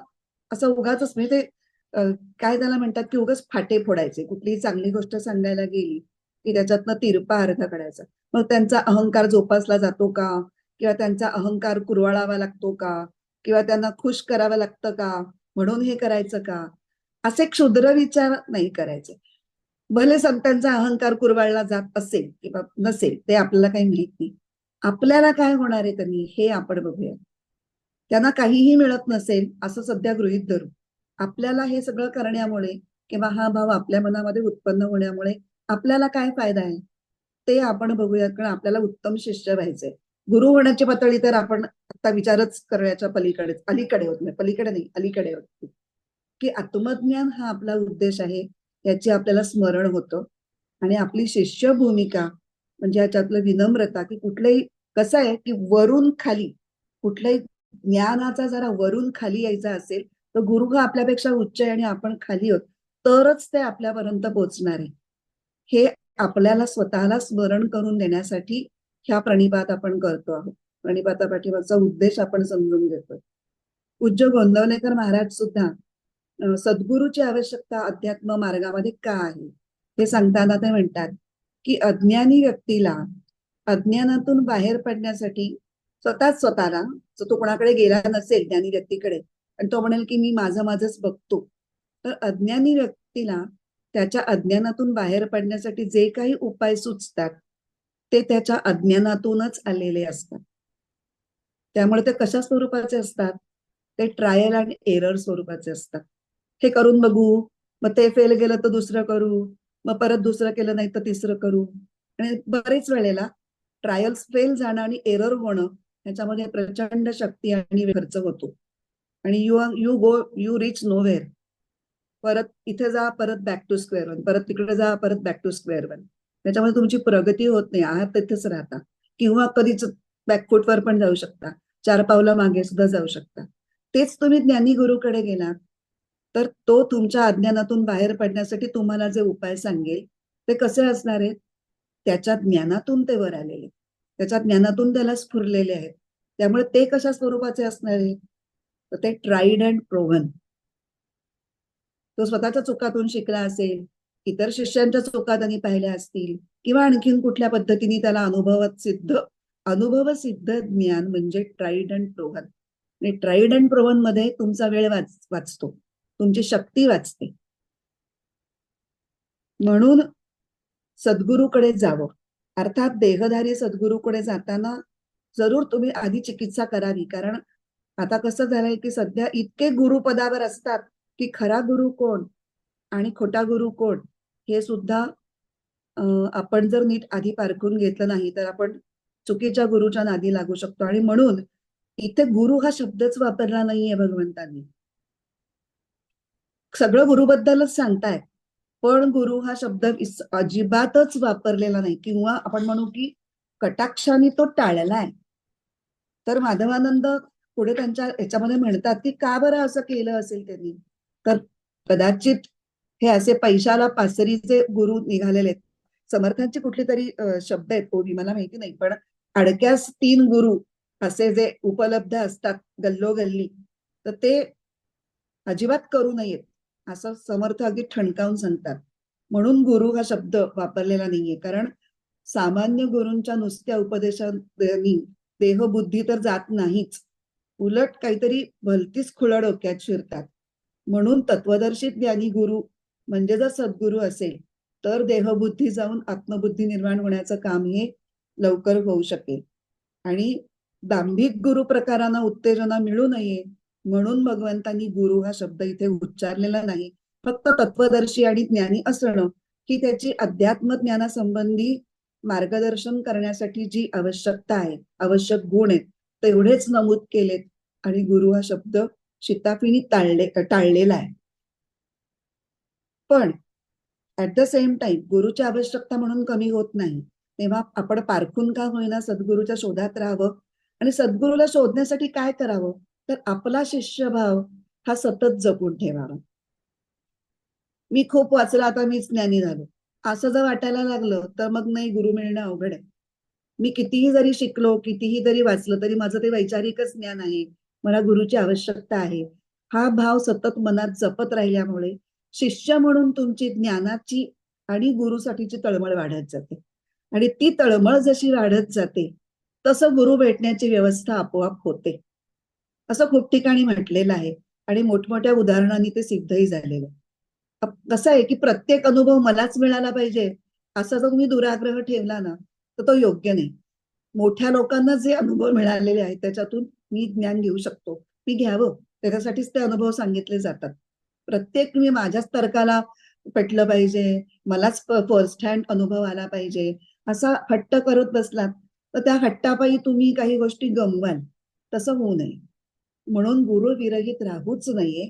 असं उगाच म्हणजे ते काय त्याला म्हणतात की उगाच फाटे फोडायचे. कुठलीही चांगली गोष्ट सांगायला गेली की त्याच्यातनं तिरपा अर्थ काढायचा. मग त्यांचा अहंकार जोपासला जातो का, किंवा त्यांचा अहंकार कुरवाळावा लागतो का, किंवा त्यांना खुश करावं लागतं का, म्हणून हे करायचं का, असे क्षुद्र विचार नाही करायचे. भले संतांचा अहंकार कुरवाळला जात असेल किंवा नसेल ते आपल्याला काही माहित नाही. आपल्याला काय होणार आहे त्यांनी हे आपण बघूया. त्यांना काहीही मिळत नसेल असं सध्या गृहीत धरू. आपल्याला हे सगळं करण्यामुळे किंवा हा भाव आपल्या मनामध्ये उत्पन्न होण्यामुळे आपल्याला काय फायदा आहे ते आपण बघूयात. कारण आपल्याला उत्तम शिष्य व्हायचंय. गुरु होण्याची पातळी तर आपण आता विचारच करण्याच्या अलीकडे होत नाही, पलीकडे नाही, अलीकडे होत, की आत्मज्ञान हा आपला उद्देश आहे याची आपल्याला स्मरण होतं. आणि आपली शिष्य भूमिका म्हणजे याच्यातलं विनम्रता, की कुठलंही कसं आहे की वरून खाली कुठल्याही ज्ञानाचा जरा वरून खाली यायचा असेल तर गुरु हा आपल्यापेक्षा उच्च आहे आणि आपण खाली आहोत, तरच ते आपल्यापर्यंत पोहोचणार आहे. हे आपल्याला स्वतःला स्मरण करून देण्यासाठी ह्या प्रणिपात आपण करतो आहोत. प्रणिपातापाठीमागचा उद्देश आपण समजून घेतोय. पूज्य गोंदवलेकर महाराज सुद्धा सद्गुरूची आवश्यकता अध्यात्म मार्गामध्ये का आहे हे सांगताना ते म्हणतात की अज्ञानी व्यक्तीला अज्ञानातून बाहेर पडण्यासाठी स्वतःला, जर तो कोणाकडे गेला नसेल ज्ञानी व्यक्तीकडे आणि तो म्हणेल की मी माझंच बघतो, तर अज्ञानी व्यक्तीला त्याच्या अज्ञानातून बाहेर पडण्यासाठी जे काही उपाय सुचतात ते त्याच्या अज्ञानातूनच आलेले असतात. त्यामुळे ते कशा स्वरूपाचे असतात, ते ट्रायल आणि एरर स्वरूपाचे असतात. हे करून बघू, मग ते फेल गेलं तर दुसरं करू, मग परत दुसरं केलं नाही तर तिसरं करू. आणि बरेच वेळेला ट्रायल्स फेल जाणं आणि एरर होणं ह्याच्यामध्ये प्रचंड शक्ती आणि खर्च होतो. आणि यू रिच नोवेअर. परत इथे जा, परत बॅक टू स्क्वेअर वन, परत तिकडे जा, परत बॅक टू स्क्वेअर वन. त्याच्यामुळे तुमची प्रगती होत नाही, आहात तिथेच राहता. किंवा कधीच बॅकफुटवर पण जाऊ शकता, 4 पावलं मागे सुद्धा जाऊ शकता. तेच तुम्ही ज्ञानी गुरुकडे गेलात तर तो तुमच्या अज्ञानातून बाहेर पडण्यासाठी तुम्हाला जे उपाय सांगेल ते कसे असणार आहेत, त्याच्या ज्ञानातून ते वर आलेले, त्याच्या ज्ञानातून त्याला स्फुरलेले आहेत. त्यामुळे ते कशा स्वरूपाचे असणार आहेत, तर ते ट्राईड अँड प्रोव्हन. तो स्वतःच्या चुकातून शिकला असेल, इतर शिष्यांच्या चुका त्यांनी पाहिल्या असतील, किंवा आणखीन कुठल्या पद्धतीने त्याला अनुभवसिद्ध ज्ञान म्हणजे ट्राईड अँड प्रोव्हन. आणि ट्राईड अँड प्रोव्हन मध्ये तुमचा वेळ वाचतो, तुमची शक्ती वाचते. म्हणून सद्गुरूकडे जावं. अर्थात देहधारी सद्गुरूकडे जाताना जरूर तुम्ही आधी चिकित्सा करावी. कारण आता कसं झालंय की सध्या इतके गुरुपदावर असतात की खरा गुरु कोण आणि खोटा गुरु कोण हे सुद्धा आपण जर नीट आधी पारखून घेतलं नाही तर आपण चुकीच्या गुरुच्या नादी लागू शकतो. आणि म्हणून इथे गुरु हा शब्दच वापरला नाहीये भगवंतांनी. सगळं गुरुबद्दलच सांगताय, पण गुरु हा शब्द अजिबातच वापरलेला नाही, किंवा आपण म्हणू की कटाक्षाने तो टाळलाय. तर माधवानंद पुढे त्यांच्या याच्यामध्ये म्हणतात की का बरं असं केलं असेल त्यांनी, तर कदाचित हे असे पैशाला पासरीचे गुरु निघालेले आहेत. समर्थांची कुठली तरी शब्द आहेत ओवी मला माहिती नाही, पण अडक्यास 3 गुरु असे जे उपलब्ध असतात गल्लोगल्ली, तर ते अजिबात करू नयेत असं समर्थ अगदी ठणकावून सांगतात. म्हणून गुरु हा शब्द वापरलेला नाहीये. कारण सामान्य गुरूंच्या नुसत्या उपदेशांनी देहबुद्धी तर जात नाहीच, उलट काहीतरी भलतीच खुळा डोक्यात शिरतात. म्हणून तत्वदर्शी ज्ञानी गुरु म्हणजे जर सद्गुरू असेल तर देहबुद्धी जाऊन आत्मबुद्धी निर्माण होण्याचं काम हे लवकर होऊ शकेल. आणि दांभिक गुरु प्रकारांना उत्तेजना मिळू नये म्हणून भगवंतांनी गुरु हा शब्द इथे उच्चारलेला नाही. फक्त तत्वदर्शी आणि ज्ञानी असणं ही त्याची अध्यात्म ज्ञानासंबंधी मार्गदर्शन करण्यासाठी जी आवश्यकता आहे, आवश्यक गुण आहेत तेवढेच नमूद केलेत. आणि गुरु हा शब्द शिताफीने टाळलेला आहे. पण ऍट द सेम टाइम गुरुची आवश्यकता म्हणून कमी होत नाही. तेव्हा आपण पारखून का होईना सद्गुरूच्या शोधात राहावं. आणि सद्गुरूला शोधण्यासाठी काय करावं, तर आपला शिष्यभाव हा सतत जपून ठेवावा. मी खूप वाचलं आता मीच ज्ञानी झालो असं जर वाटायला लागलं तर मग नाही, गुरु मिळणं अवघड आहे. मी कितीही जरी शिकलो, कितीही जरी वाचलं तरी माझं ते वैचारिकच ज्ञान आहे, मला गुरुची आवश्यकता आहे, हा भाव सतत मनात जपत राहिल्यामुळे शिष्य म्हणून तुमची ज्ञानाची आणि गुरुसाठीची तळमळ वाढत जाते. आणि ती तळमळ जशी वाढत जाते तसं गुरु भेटण्याची व्यवस्था आपोआप होते, असं खूप ठिकाणी म्हटलेलं आहे. आणि मोठमोठ्या उदाहरणांनी ते सिद्धही झालेलं आहे. कसं आहे की प्रत्येक अनुभव मलाच मिळाला पाहिजे असा जर तुम्ही दुराग्रह ठेवला ना, तर तो योग्य नाही. मोठ्या लोकांना जे अनुभव मिळालेले आहेत त्याच्यातून मी ज्ञान घेऊ शकतो, मी घ्यावं, त्याच्यासाठीच ते अनुभव सांगितले जातात. प्रत्येक तुम्ही माझ्याच तर्काला पटलं पाहिजे, मलाच फर्स्ट हँड अनुभव आला पाहिजे असा हट्ट करत बसलात तर त्या हट्टापायी तुम्ही काही गोष्टी गमवाल. तसं होऊ नये. म्हणून गुरु विरहित राहूच नाहीये.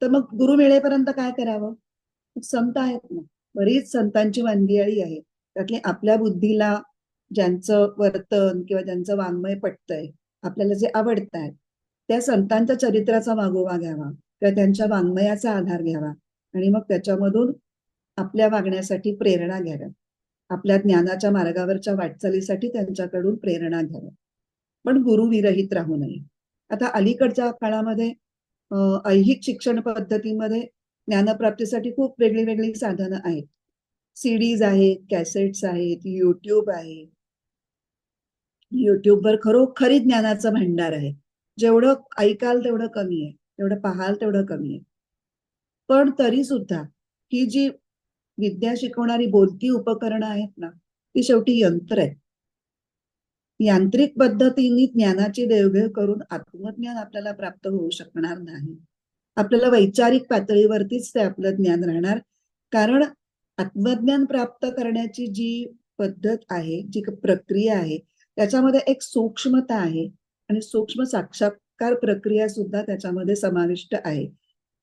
तर मग गुरु मिळेपर्यंत काय करावं? संत आहेत ना, बरीच संतांची वंदियाळी आहे. त्यातली आपल्या बुद्धीला ज्यांचं वर्तन किंवा ज्यांचं वाङ्मय पटतंय, आपल्याला जे आवडत आहेत, त्या संतांच्या चरित्राचा मागोवा घ्यावा किंवा त्यांच्या वाङ्मयाचा आधार घ्यावा आणि मग त्याच्यामधून आपल्या वागण्यासाठी प्रेरणा घ्याव्या. आपल्या ज्ञानाच्या मार्गावरच्या वाटचालीसाठी त्यांच्याकडून प्रेरणा घ्याव्या. पण गुरु विरहित राहू नये. आता अलीकडच्या काळामध्ये ऐहिक शिक्षण पद्धतीमध्ये ज्ञानप्राप्तीसाठी खूप वेगळी वेगळी साधनं आहेत. सीडीज आहेत, कॅसेट्स आहेत, युट्यूब आहे. युट्यूबवर खरोखरी ज्ञानाचं भांडार आहे. जेवढं ऐकाल तेवढं कमी आहे, जेवढं पाहाल तेवढं कमी आहे. पण तरी सुद्धा ही जी विद्या शिकवणारी बोलती उपकरणं आहेत ना, ती शेवटी यंत्र आहेत. यांत्रिक पद्धतीने ज्ञानाची देवघेव करून आत्मज्ञान आपल्याला प्राप्त होऊ शकणार नाही. आपल्याला वैचारिक पातळीवरतीच ते आपलं ज्ञान राहणार. कारण आत्मज्ञान प्राप्त करण्याची जी पद्धत आहे, जी प्रक्रिया आहे, त्याच्यामध्ये एक सूक्ष्मता आहे आणि सूक्ष्म साक्षात्कार प्रक्रिया सुद्धा त्याच्यामध्ये समाविष्ट आहे.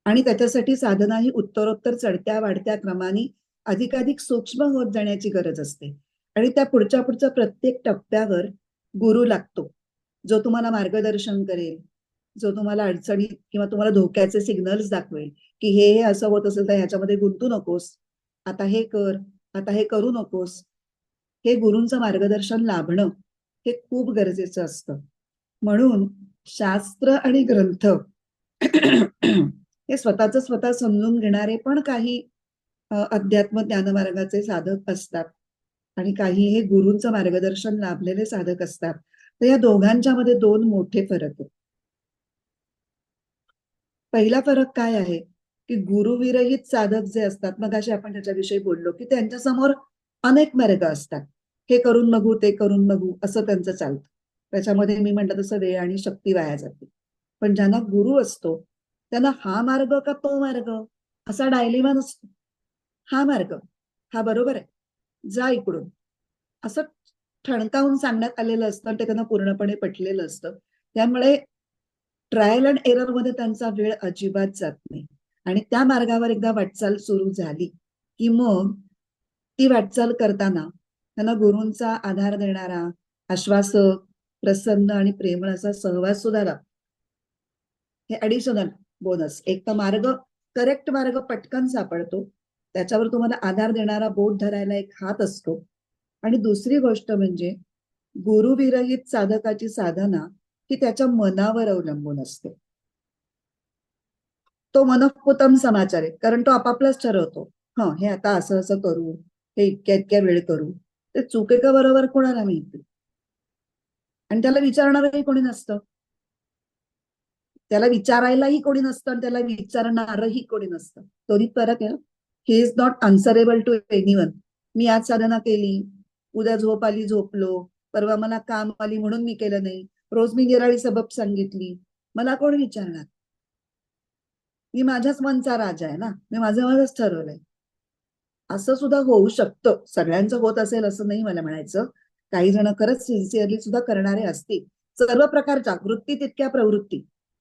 आणि त्याच्यासाठी साधना ही उत्तरोत्तर चढत्या वाढत्या क्रमाने अधिकाधिक सूक्ष्म होत जाण्याची गरज असते. आणि त्या पुढच्या प्रत्येक टप्प्यावर गुरु लागतो, जो तुम्हाला मार्गदर्शन करेल, जो तुम्हाला अडचणी किंवा तुम्हाला धोक्याचे सिग्नल्स दाखवेल की हे असं होत असेल तर ह्याच्यामध्ये गुंतू नकोस, आता हे कर, आता हे करू नकोस. हे गुरूंचं मार्गदर्शन लाभणं हे खूप गरजेचं असतं. म्हणून शास्त्र आणि ग्रंथ हे स्वतः समजून घेणारे पण काही अध्यात्म ज्ञानमार्गाचे साधक असतात आणि काही हे गुरूंचं मार्गदर्शन लाभलेले साधक असतात. तर या दोघांच्या मध्ये दोन मोठे फरक आहेत. पहिला फरक काय आहे की गुरुविरहित साधक जे असतात, मग असे आपण त्याच्याविषयी बोललो की त्यांच्या समोर अनेक मार्ग असतात. हे करून बघू, ते करून बघू असं त्यांचं चालतं. त्याच्यामध्ये मी म्हटलं तसं वेळ आणि शक्ती वाया जाते. पण ज्यांना गुरु असतो त्यांना हा मार्ग का तो मार्ग असा डायलेमा नसतो. हा मार्ग, हा बरोबर आहे, जा इकडून, असं ठणकावून सांगण्यात आलेलं असतं आणि ते त्यांना पूर्णपणे पटलेलं असतं. त्यामुळे ट्रायल अँड एरर मध्ये त्यांचा वेळ अजिबात जात नाही. आणि त्या मार्गावर एकदा वाटचाल सुरू झाली की मग ती वाटचाल करताना त्यांना गुरूंचा आधार देणारा, आश्वासक, प्रसन्न आणि प्रेमळ असा सहवास सुद्धा लाभतो. हे ऍडिशनल बोनस. एक तर मार्ग, करेक्ट मार्ग पटकन सापडतो, त्याच्यावर तुम्हाला आधार देणारा बोट धरायला एक हात असतो. आणि दुसरी गोष्ट म्हणजे गुरुविरहित साधकाची साधना ही त्याच्या मनावर अवलंबून असते. तो मनःपूतम समाचार आहे, कारण तो आपापलाच ठरवतो. हे आता असं असं करू, हे इतक्या इतक्या वेळ करू. ते चुके का बरोबर कोणाला माहिती. आणि त्याला विचारणारही कोणी नसतं, त्याला विचारायलाही कोणी नसतं आणि त्याला विचारणारही कोणी नसतं. दोन्ही फरक आहे. He is not answerable to anyone. मी आज साधना केली, उद्या झोप आली झोपलो, परवा मला काम आली म्हणून मी केलं नाही, रोज मी निराळी सबब सांगितली, मला कोण विचारणार. मी माझ्याच मनचा राजा आहे ना, मी माझं माझंच ठरवलंय. असं सुद्धा होऊ शकतं. सगळ्यांचं होत असेल असं नाही मला म्हणायचं. काही जण खरंच सिन्सिअरली सुद्धा करणारे असतील. सर्व प्रकारच्या वृत्ती तितक्या प्रवृत्ती,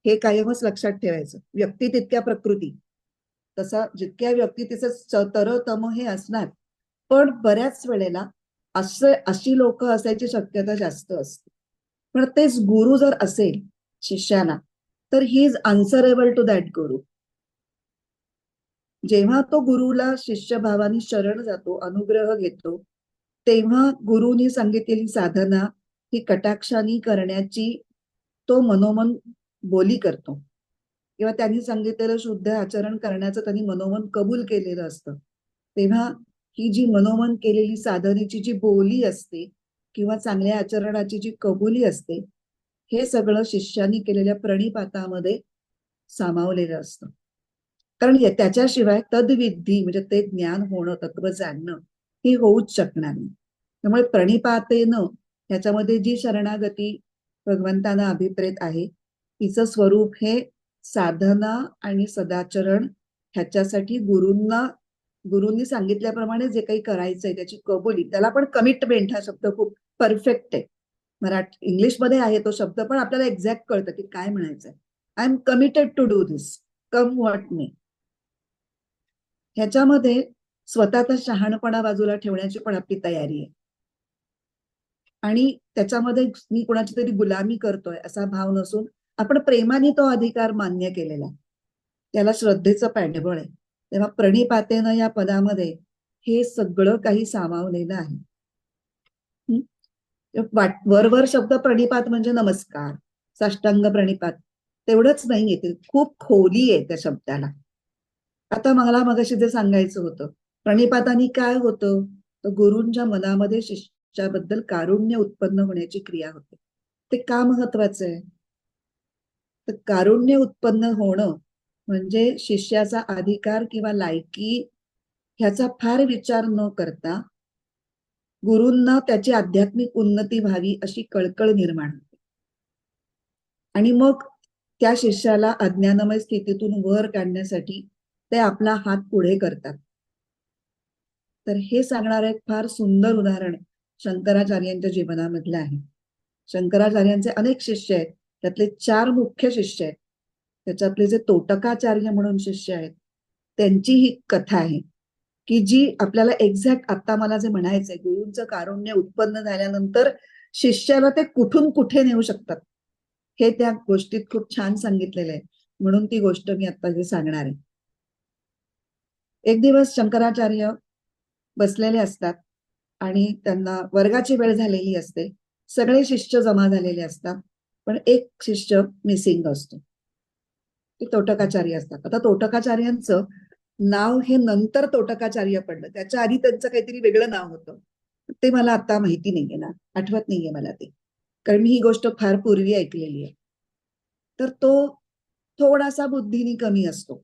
हे कायमच लक्षात ठेवायचं. व्यक्ती तितक्या प्रकृती, तसा जितक्या व्यक्ती तिचं तरतम हे असणार. पण बऱ्याच वेळेला अशी लोक असायची शक्यता जास्त असते. पण तेच गुरु जर असेल शिष्याला, तर he is answerable to that guru. जेव्हा तो गुरुला शिष्यभावानी शरण जातो, अनुग्रह घेतो, तेव्हा गुरुनी सांगितलेली साधना ही कटाक्षाने करण्याची तो मनोमन बोली करतो किंवा त्यांनी सांगितलेलं शुद्ध आचरण करण्याचं त्यांनी मनोमन कबूल केलेलं असतं. तेव्हा ही जी मनोमन केलेली साधनेची जी बोली असते किंवा चांगल्या आचरणाची जी कबुली असते, हे सगळं शिष्यांनी केलेल्या प्रणिपातामध्ये सामावलेलं असतं. कारण त्याच्याशिवाय तद्विधी म्हणजे ते ज्ञान होणं, तत्व जाणणं हे होऊच शकणार नाही. त्यामुळे प्रणिपातेनं ह्याच्यामध्ये जी शरणागती भगवंतांना अभिप्रेत आहे, तिचं स्वरूप हे साधना आणि सदाचरण ह्याच्यासाठी गुरूंनी सांगितल्याप्रमाणे जे काही करायचंय त्याची कबुली, त्याला पण कमिटमेंट हा शब्द खूप परफेक्ट आहे. इंग्लिशमध्ये आहे तो शब्द, पण आपल्याला एक्झॅक्ट कळतं की काय म्हणायचंय. I am committed to do this, come what may. ह्याच्यामध्ये स्वतःचा शहाणपणा बाजूला ठेवण्याची पण आपली तयारी आहे. आणि त्याच्यामध्ये मी कोणाची तरी गुलामी करतोय असा भाव नसून आपण प्रेमाने तो अधिकार मान्य केलेला आहे. त्याला श्रद्धेचं पाठबळ आहे. तेव्हा प्रणिपातेनं या पदामध्ये हे सगळं काही सामावलेलं आहे. वरवर शब्द प्रणिपात म्हणजे नमस्कार, साष्टांग प्रणिपात तेवढंच नाहीये, ते खूप खोली आहे त्या शब्दाला. आता मला मगाशी जे सांगायचं होतं, प्रणिपातानी काय होतं, तर गुरूंच्या मनामध्ये शिष्याबद्दल कारुण्य उत्पन्न होण्याची क्रिया होते. ते का महत्वाचं आहे? तर कारुण्य उत्पन्न होणं म्हणजे शिष्याचा अधिकार किंवा लायकी ह्याचा फार विचार न करता गुरूंना त्याची आध्यात्मिक उन्नती व्हावी अशी कळकळ निर्माण होते. आणि मग त्या शिष्याला अज्ञानमय स्थितीतून वर काढण्यासाठी ते आपला हात पुढे करतात. तर हे सांगणारं एक फार सुंदर उदाहरण शंकराचार्यांच्या जीवनामधलं आहे. शंकराचार्यांचे अनेक शिष्य आहेत, त्यातले 4 मुख्य शिष्य आहेत. त्याच्यातले जे तोटकाचार्य म्हणून शिष्य आहेत, त्यांची ही कथा आहे की जी आपल्याला एक्झॅक्ट आता मला जे म्हणायचंय, गुरूंचं कारुण्य उत्पन्न झाल्यानंतर शिष्याला ते कुठून कुठे नेऊ शकतात हे त्या गोष्टीत खूप छान सांगितलेलं आहे. म्हणून ती गोष्ट मी आता जे सांगणार आहे. एक दिवस शंकराचार्य बसलेले असतात आणि त्यांना वर्गाची वेळ झालेली असते. सगळे शिष्य जमा झालेले असतात, पण एक शिष्य मिसिंग असतो. ते तोटकाचार्य असतात. आता तोटकाचार्यांचं नाव हे नंतर तोटकाचार्य पडलं, त्याच्या आधी त्यांचं काहीतरी वेगळं नाव होतं. ते मला आता माहिती नाहीये ना, आठवत नाहीये मला ते, कारण मी ही गोष्ट फार पूर्वी ऐकलेली आहे. तर तो थोडासा बुद्धीने कमी असतो.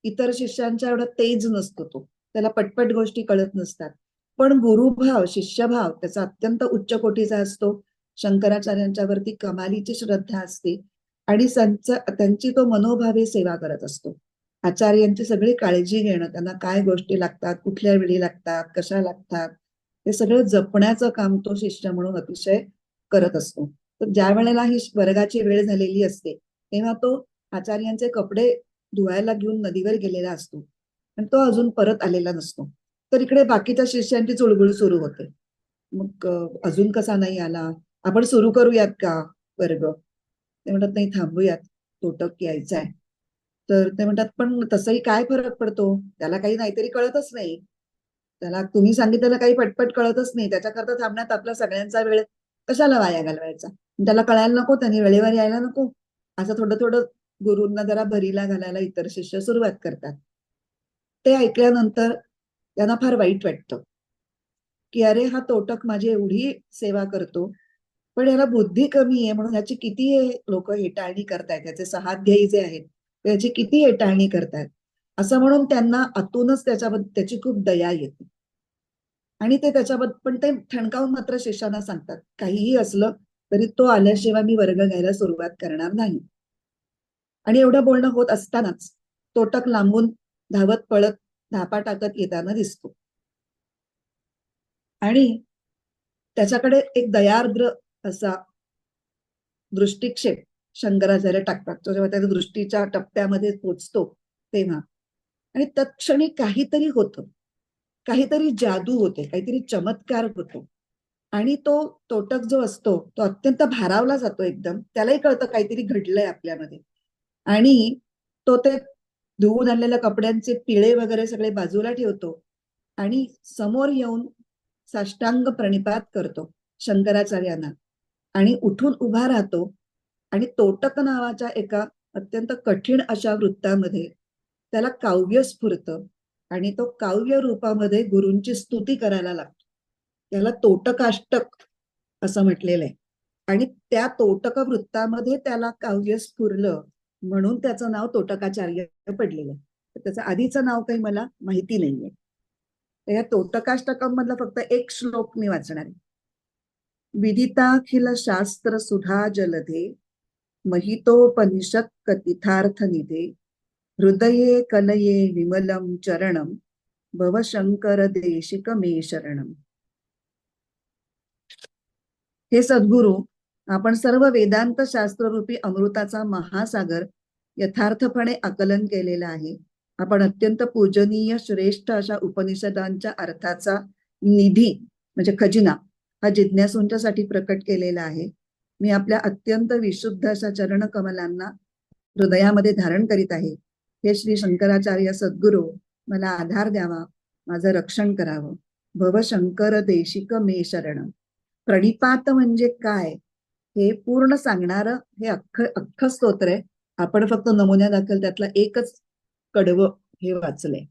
इतर शिष्यांच्या एवढा तेज नसतो तो, त्याला पटपट गोष्टी कळत नसतात. पण गुरुभाव, शिष्यभाव त्याचा अत्यंत उच्च कोटीचा असतो. शंकराचार्यांच्या वरती कमालीची श्रद्धा असते आणि त्यांची तो मनोभावे सेवा करत असतो. आचार्यांची सगळी काळजी घेणं, त्यांना काय गोष्टी लागतात, कुठल्या वेळी लागतात, कशा लागतात, हे सगळं जपण्याचं काम तो शिष्य म्हणून अतिशय करत असतो. तर ज्या वेळेला ही वर्गाची वेळ झालेली असते, तेव्हा तो आचार्यांचे कपडे धुवायला घेऊन नदीवर गेलेला असतो आणि तो अजून परत आलेला नसतो. तर इकडे बाकीच्या शिष्यांची चुळबुळ सुरू होते. मग अजून कसा नाही आला, आपण सुरू करूयात का वर्ग? ते म्हणतात नाही, थांबूयात, तोटक यायचाय. तर ते म्हणतात पण तसंही काय फरक पडतो, त्याला काही नाहीतरी कळतच नाही, त्याला तुम्ही सांगितलेलं काही पटपट कळतच नाही, त्याच्याकरता थांबण्यात आपला सगळ्यांचा वेळ कशाला वाया घालवायचा, त्याला कळायला नको, त्यांनी वेळेवर यायला नको, असं थोडं थोडं गुरूंना जरा भरीला घालायला इतर शिष्य सुरुवात करतात. ते ऐकल्यानंतर त्यांना फार वाईट वाटतं की अरे हा तोटक माझी एवढी सेवा करतो, पण याला बुद्धी कमी आहे म्हणून याची किती लोक हेटाळणी करतायत, त्याचे सहाध्यायी जे आहेत त्याची किती हेटाळणी करतायत, असं म्हणून त्यांना आतूनच त्याची खूप दया येते. आणि ते त्याच्याबद्दल पण ते ठणकावून मात्र शिष्याना सांगतात, काहीही असलं तरी तो आल्याशिवाय मी वर्ग घ्यायला सुरुवात करणार नाही. आणि एवढं बोलणं होत असतानाच तोटक लांबून धावत पळत धापा टाकत येताना दिसतो आणि त्याच्याकडे एक दयार्द्र असा दृष्टिक्षेप शंकराचार्य टाकतात. तो जेव्हा त्या दृष्टीच्या टप्प्यामध्ये पोचतो तेव्हा, आणि तत्क्षणी काहीतरी होतं, काहीतरी जादू होते, काहीतरी चमत्कार होतो. आणि तो तोटक जो असतो तो अत्यंत भारावला जातो एकदम, त्यालाही कळतं काहीतरी घडलंय आपल्यामध्ये. आणि तो ते धुवून आणलेल्या कपड्यांचे पिळे वगैरे सगळे बाजूला ठेवतो आणि समोर येऊन साष्टांग प्रणिपात करतो शंकराचार्यांना आणि उठून उभा राहतो. आणि तोटक नावाच्या एका अत्यंत कठीण अशा वृत्तामध्ये त्याला काव्य स्फुरतं आणि तो काव्य रूपामध्ये गुरूंची स्तुती करायला लागतो. त्याला तोटकाष्टक असं म्हटलेलं आहे. आणि त्या तोटक वृत्तामध्ये त्याला काव्य स्फुरलं म्हणून त्याचं नाव तोटकाचार्य पडलेलं आहे. त्याचं आधीचं नाव काही मला माहिती नाहीये. तर या तोटकाष्टकम मधला फक्त एक श्लोक मी वाचणार आहे. विदिताखिल शास्त्र सुधा जलधे महितोपनिषत् कथितार्थ निधे हृदये कलये विमलम चरणम भवशंकर देशिक मे शरणम. हे सद्गुरू, आपण सर्व वेदांत शास्त्ररूपी अमृताचा महासागर यथार्थपणे आकलन केलेला आहे. आपण अत्यंत पूजनीय श्रेष्ठ अशा उपनिषदांच्या अर्थाचा निधी म्हणजे खजिना हा जिज्ञासूंच्यासाठी प्रकट केलेला आहे. मी आपल्या अत्यंत विशुद्ध अशा चरण कमलांना हृदयामध्ये धारण करीत आहे. हे श्री शंकराचार्य सद्गुरू मला आधार द्यावा, माझं रक्षण करावं. भवशंकर देशिक मे शरण. प्रणिपात म्हणजे काय हे पूर्ण सांगणारं हे अख्खं स्तोत्र आहे. आपण फक्त नमुन्या दाखल त्यातला एकच कडवं हे वाचलंय.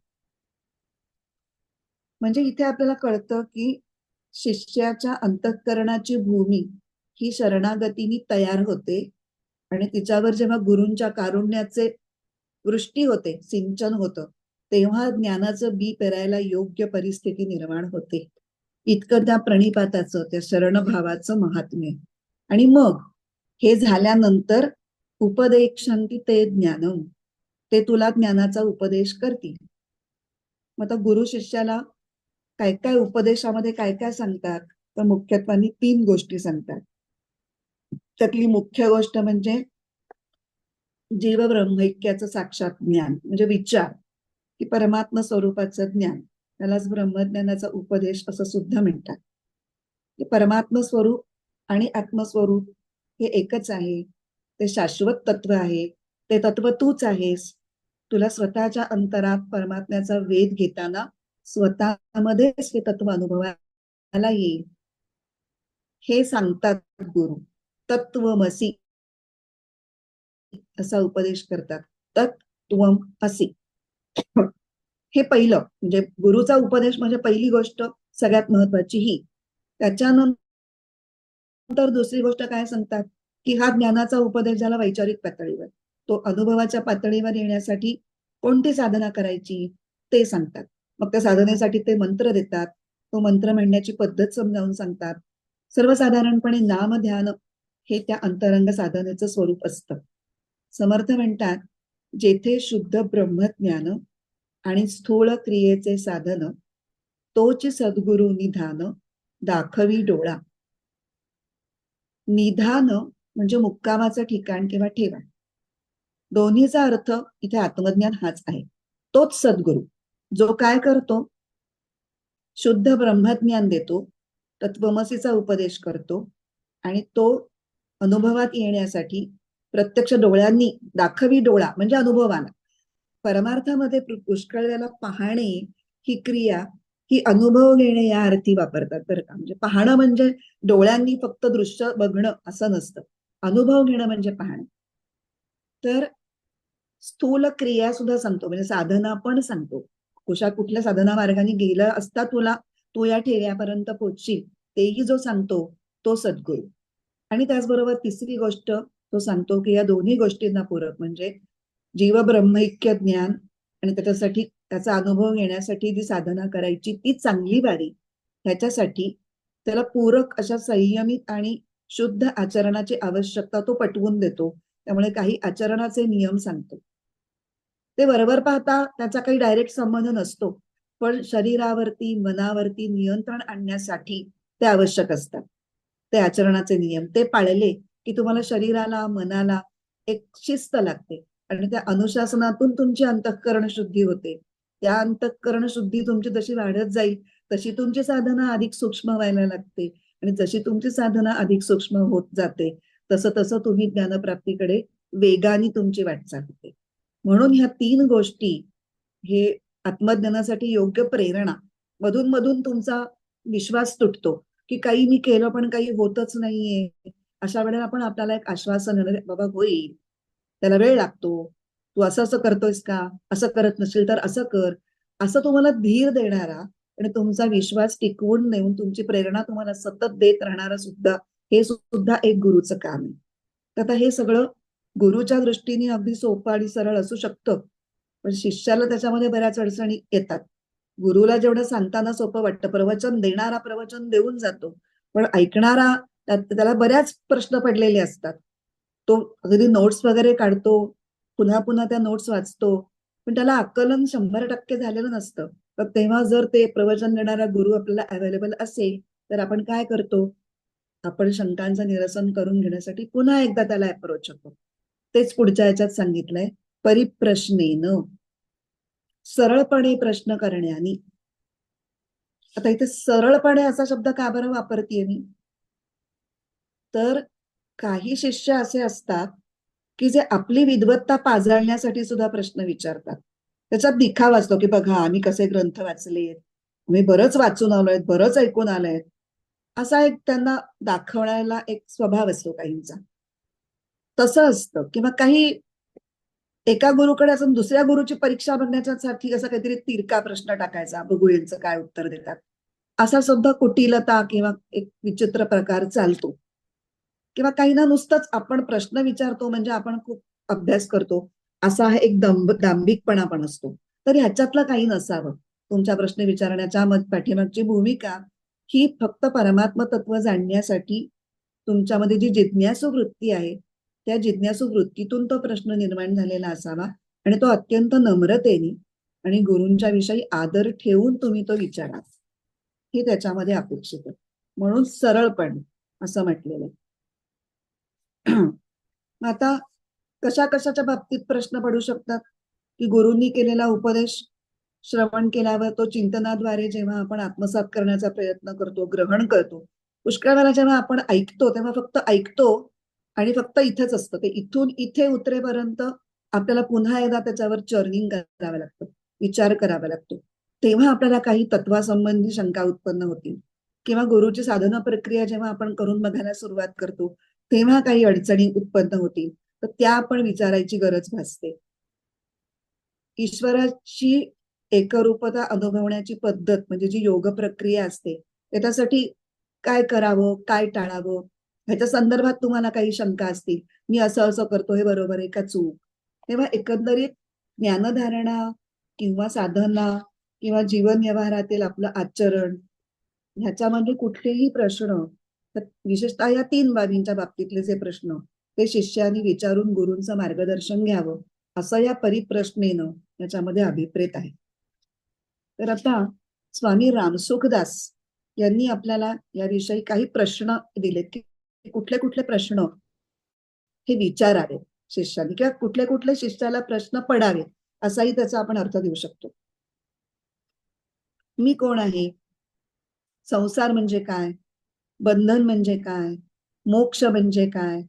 म्हणजे इथे आपल्याला कळतं की शिष्याच्या अंतःकरणाची भूमी ही शरणागतीने तयार होते आणि तिच्यावर जेव्हा गुरूंच्या कारुण्याचे वृष्टी होते, सिंचन होतं, तेव्हा ज्ञानाचं बी पेरायला योग्य परिस्थिती निर्माण होते. इतकं त्या प्रणिपाताचं, त्या शरणभावाचं महात्म्य. आणि मग हे झाल्यानंतर उपदेक्षन्ति ते ज्ञानम, ते तुला ज्ञानाचा उपदेश करतील. मग आता गुरु शिष्याला काय काय उपदेशामध्ये काय काय सांगतात, तर मुख्यत्वाने 3 गोष्टी सांगतात. त्यातली मुख्य गोष्ट म्हणजे जीव ब्रह्मैक्याचं साक्षात ज्ञान म्हणजे विचार, की परमात्मा स्वरूपाचं ज्ञान, त्यालाच ब्रह्मज्ञानाचा उपदेश असं सुद्धा म्हणतात. परमात्म स्वरूप आणि आत्मस्वरूप हे एकच आहे. ते शाश्वत तत्व आहे. ते तत्व तूच आहेस. तुला स्वतःच्या अंतरात परमात्म्याचा वेध घेताना स्वतःमध्येच हे तत्व अनुभवायला येईल हे सांगतात गुरु. तत्वमसी असा उपदेश करतात. तत्त्वम असि हे पहिलं म्हणजे गुरुचा उपदेश म्हणजे पहिली गोष्ट सगळ्यात महत्वाची ही. त्याच्यानंतर दुसरी गोष्ट काय सांगतात की हा ज्ञानाचा उपदेश झाला वैचारिक पातळीवर. तो अनुभवाच्या पातळीवर येण्यासाठी कोणती साधना करायची ते सांगतात. मग त्या साधनेसाठी ते मंत्र देतात. तो मंत्र म्हणण्याची पद्धत समजावून सांगतात. सर्वसाधारणपणे नाम ध्यान हे त्या अंतरंग साधनेचं स्वरूप असतं. समर्थ म्हणतात, जेथे शुद्ध ब्रह्मज्ञान आणि स्थूल क्रियेचे साधन तोच सद्गुरु निधान दाखवी डोळा. निधान म्हणजे मुक्कामाचं ठिकाण किंवा ठेवा. दोन्हीचा अर्थ इथे आत्मज्ञान हाच आहे. तोच सद्गुरु जो काय करतो, शुद्ध ब्रह्मज्ञान देतो, तत्वमसीचा उपदेश करतो आणि तो अनुभवात येण्यासाठी प्रत्यक्ष डोळ्यांनी, दाखवी डोळा म्हणजे अनुभवाला. परमार्थामध्ये पुष्कळ वेळेला पाहणे ही क्रिया ही अनुभव घेणे या अर्थी वापरतात बरं का. म्हणजे पाहणं म्हणजे डोळ्यांनी फक्त दृश्य बघणं असं नसतं. अनुभव घेणं म्हणजे पाहणं. तर स्थूल क्रिया सुद्धा सांगतो म्हणजे साधना पण सांगतो. कुठल्या साधना मार्गाने गेलं असता तू या ठेव्यापर्यंत पोहोचशील तेही जो सांगतो तो सद्गुरू. आणि त्याचबरोबर तिसरी गोष्ट तो सांगतो की या दोन्ही गोष्टींना पूरक म्हणजे जीव ब्रह्मैक्य ज्ञान आणि त्याच्यासाठी त्याचा अनुभव घेण्यासाठी जी साधना करायची ती चांगली वारी, ह्याच्यासाठी त्याला पूरक अशा संयमित आणि शुद्ध आचरणाची आवश्यकता तो पटवून देतो. त्यामुळे काही आचरणाचे नियम सांगतो. ते वरवर पाहता त्याचा काही डायरेक्ट संबंध नसतो, पण शरीरावरती मनावरती नियंत्रण आणण्यासाठी ते आवश्यक असतात. ते आचरणाचे नियम ते पाळले की तुम्हाला शरीराला मनाला एक शिस्त लागते आणि त्या अनुशासनातून तुमची अंतःकरण शुद्धी होते. त्या अंतःकरण शुद्धी तुमची जशी वाढत जाईल तशी तुमची साधना अधिक सूक्ष्म व्हायला लागते आणि जशी तुमची साधना अधिक सूक्ष्म होत जाते तसं तसं तुम्ही ज्ञानप्राप्तीकडे वेगाने तुमची वाटचाल होते. म्हणून ह्या 3 गोष्टी हे आत्मज्ञानासाठी योग्य प्रेरणा. मधून मधून तुमचा विश्वास तुटतो की काही मी केलं पण काही होतच नाहीये. अशा वेळेला आपण आपल्याला एक आश्वासन बाबा होईल, त्याला वेळ लागतो, तू असं असं करतोयस का, असं करत नसेल तर असं कर, असं तुम्हाला धीर देणारा आणि तुमचा विश्वास टिकवून देऊन तुमची प्रेरणा तुम्हाला सतत देत राहणारा सुद्धा हे सुद्धा एक गुरुचं काम आहे. तर आता हे सगळं गुरुच्या दृष्टीने अगदी सोपं आणि सरळ असू शकतं, पण शिष्याला त्याच्यामध्ये बऱ्याच अडचणी येतात. गुरुला जेवढं सांगताना सोपं वाटतं, प्रवचन देणारा प्रवचन देऊन जातो, पण ऐकणारा त्याला बऱ्याच प्रश्न पडलेले असतात. तो अगदी नोट्स वगैरे काढतो, पुन्हा पुन्हा त्या नोट्स वाचतो, पण त्याला आकलन 100% झालेलं नसतं. तर तेव्हा जर ते प्रवचन देणारा गुरु आपल्याला अवेलेबल असेल, तर आपण काय करतो? आपण शंकांचं निरसन करून घेण्यासाठी पुन्हा एकदा त्याला अप्रोच होतो. तेच पुढच्या ह्याच्यात सांगितलंय, परिप्रश्नेन, सरळपणे प्रश्न करण्यानी. आता इथे सरळपणे असा शब्द का बरं वापरतीये मी? तर काही शिष्य असे असतात की जे आपली विद्वत्ता पाजळण्यासाठी सुद्धा प्रश्न विचारतात. त्याच्यात दिखावा असतो की बघा आम्ही कसे ग्रंथ वाचलेत, आम्ही बरंच वाचून आलोय, बरंच ऐकून आलंय. असा एक त्यांना दाखवण्याला एक स्वभाव असतो काहींचा. तसं असतं किंवा काही एका गुरुकडे असून दुसऱ्या गुरुची परीक्षा बघण्यासाठी असं काहीतरी तिरका प्रश्न टाकायचा, बघू यांचं काय उत्तर देतात. असा सुद्धा कुटिलता किंवा एक विचित्र प्रकार चालतो. किंवा काहींना नुसतंच आपण प्रश्न विचारतो म्हणजे आपण खूप अभ्यास करतो असा हा एक दांभिकपणा पण असतो. तर ह्याच्यातलं काही नसावं. तुमच्या प्रश्न विचारण्याच्या पाठीमागची भूमिका ही फक्त परमात्म तत्व जाणण्यासाठी तुमच्यामध्ये जी जिज्ञासू वृत्ती आहे त्या जिज्ञासू वृत्तीतून तो प्रश्न निर्माण झालेला असावा आणि तो अत्यंत नम्रतेने आणि गुरूंच्या विषयी आदर ठेवून तुम्ही तो विचारा, हे त्याच्यामध्ये अपेक्षित आहे. म्हणून सरळपण असं म्हटलेलं आहे. आता कशा कशाच्या बाबतीत प्रश्न पडू शकतात की गुरूंनी केलेला उपदेश श्रवण केल्यावर तो चिंतनाद्वारे जेव्हा आपण आत्मसात करण्याचा प्रयत्न करतो, ग्रहण करतो, पुष्कळ वेळा जेव्हा आपण ऐकतो तेव्हा फक्त ऐकतो आणि फक्त इथेच असतं. ते इथून इथे उतरेपर्यंत आपल्याला पुन्हा एकदा त्याच्यावर चर्निंग करावं लागतं, विचार करावा लागतो. तेव्हा आपल्याला काही तत्वासंबंधी शंका उत्पन्न होतील किंवा गुरुची साधना प्रक्रिया जेव्हा आपण करून बघायला सुरुवात करतो तेव्हा काही अडचणी उत्पन्न होतील, तर त्या आपण विचारायची गरज भासते. ईश्वराची एकरूपता अनुभवण्याची पद्धत म्हणजे जी योग प्रक्रिया असते त्याच्यासाठी काय करावं, काय टाळावं, ह्याच्या संदर्भात तुम्हाला काही शंका असतील, मी असं असं करतो हे बरोबर आहे का चूक, तेव्हा एकंदरीत ज्ञानधारणा किंवा साधना किंवा जीवन व्यवहारातील आपलं आचरण ह्याच्यामध्ये कुठलेही प्रश्न, विशेषतः या 3 बाबींच्या बाबतीतले जे प्रश्न ते शिष्याने विचारून गुरूंचं मार्गदर्शन घ्यावं असं या परिप्रश्नेनं याच्यामध्ये अभिप्रेत आहे. तर आता स्वामी रामसुखदास यांनी आपल्याला याविषयी काही प्रश्न दिलेत की कुठले कुठले प्रश्न हे विचारावे शिष्याने किंवा कुठले कुठले शिष्याला प्रश्न पडावे असाही त्याचा आपण अर्थ देऊ शकतो. मी कोण आहे, संसार म्हणजे काय, बंधन म्हणजे काय, मोक्ष म्हणजे काय,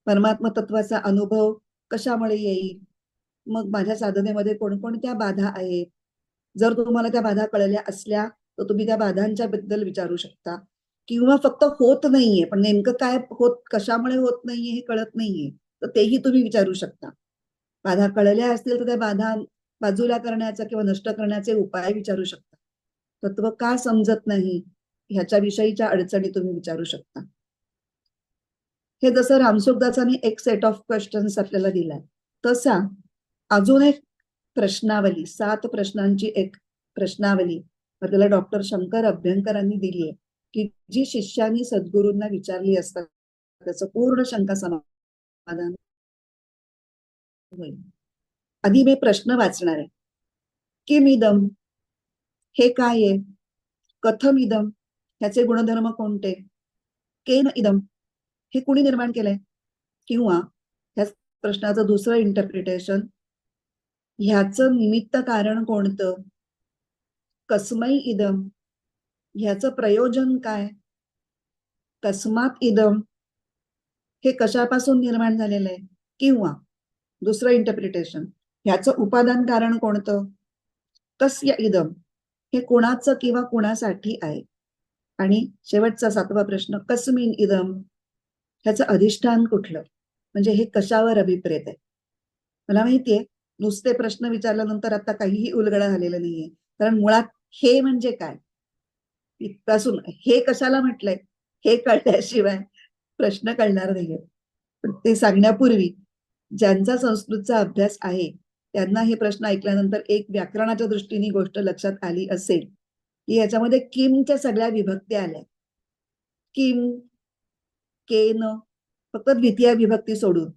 परमात्म तत्वाचा अनुभव कशामुळे येईल, मग माझ्या साधनेमध्ये कोणकोणत्या बाधा आहेत, जर तुम्हाला त्या बाधा कळल्या असल्या तर तुम्ही त्या बाधांच्या बद्दल विचारू शकता किंवा फक्त होत नाहीये पण नेमकं काय होत, कशामुळे होत नाहीये हे कळत नाहीये तर तेही तुम्ही विचारू शकता. बाधा कळल्या असतील तर त्या बाधा बाजूला करण्याचा किंवा नष्ट करण्याचे उपाय विचारू शकता. तत्व का समजत नाही ह्याच्या विषयीच्या अडचणी तुम्ही विचारू शकता. हे जसं रामसुखदासांनी एक सेट ऑफ क्वेश्चन्स आपल्याला दिलाय तसा अजून एक प्रश्नावली, 7 प्रश्नांची एक प्रश्नावली आपल्याला डॉक्टर शंकर अभ्यंकरांनी दिली आहे की जी शिष्यांनी सद्गुरूंना विचारली असतात त्याचं पूर्ण शंका समाधान होईल. आधी मी प्रश्न वाचणार आहे. किमिदम, हे काय आहे, कथम इदम, ह्याचे गुणधर्म कोणते, केन इदम, हे कुणी निर्माण केलंय, किंवा ह्या प्रश्नाचं दुसरं इंटरप्रिटेशन, ह्याचं निमित्त कारण कोणतं, कस्मै इदम, ह्याचं प्रयोजन काय, कस्मात इदम, हे कशापासून निर्माण झालेलं आहे, किंवा दुसरं इंटरप्रिटेशन, ह्याचं उपादान कारण कोणतं, कस्य इदम, हे कोणाचं किंवा कोणासाठी आहे, आणि शेवटचा 7वा प्रश्न, कस्मिन इदम, ह्याचं अधिष्ठान कुठलं, म्हणजे हे कशावर अभिप्रेत आहे. मला माहितीये नुसते प्रश्न विचारल्यानंतर आता काहीही उलगडा झालेला नाहीये, कारण मुळात हे म्हणजे काय, इथपासून हे कशाला म्हटलंय हे कळल्याशिवाय प्रश्न कळणार नाहीये. पण ते सांगण्यापूर्वी ज्यांचा संस्कृतचा अभ्यास आहे त्यांना हे प्रश्न ऐकल्यानंतर एक व्याकरणाच्या दृष्टीने गोष्ट लक्षात आली असेल की याच्यामध्ये किमच्या सगळ्या विभक्ती आल्या. किम, केन, फक्त द्वितीय विभक्ती सोडून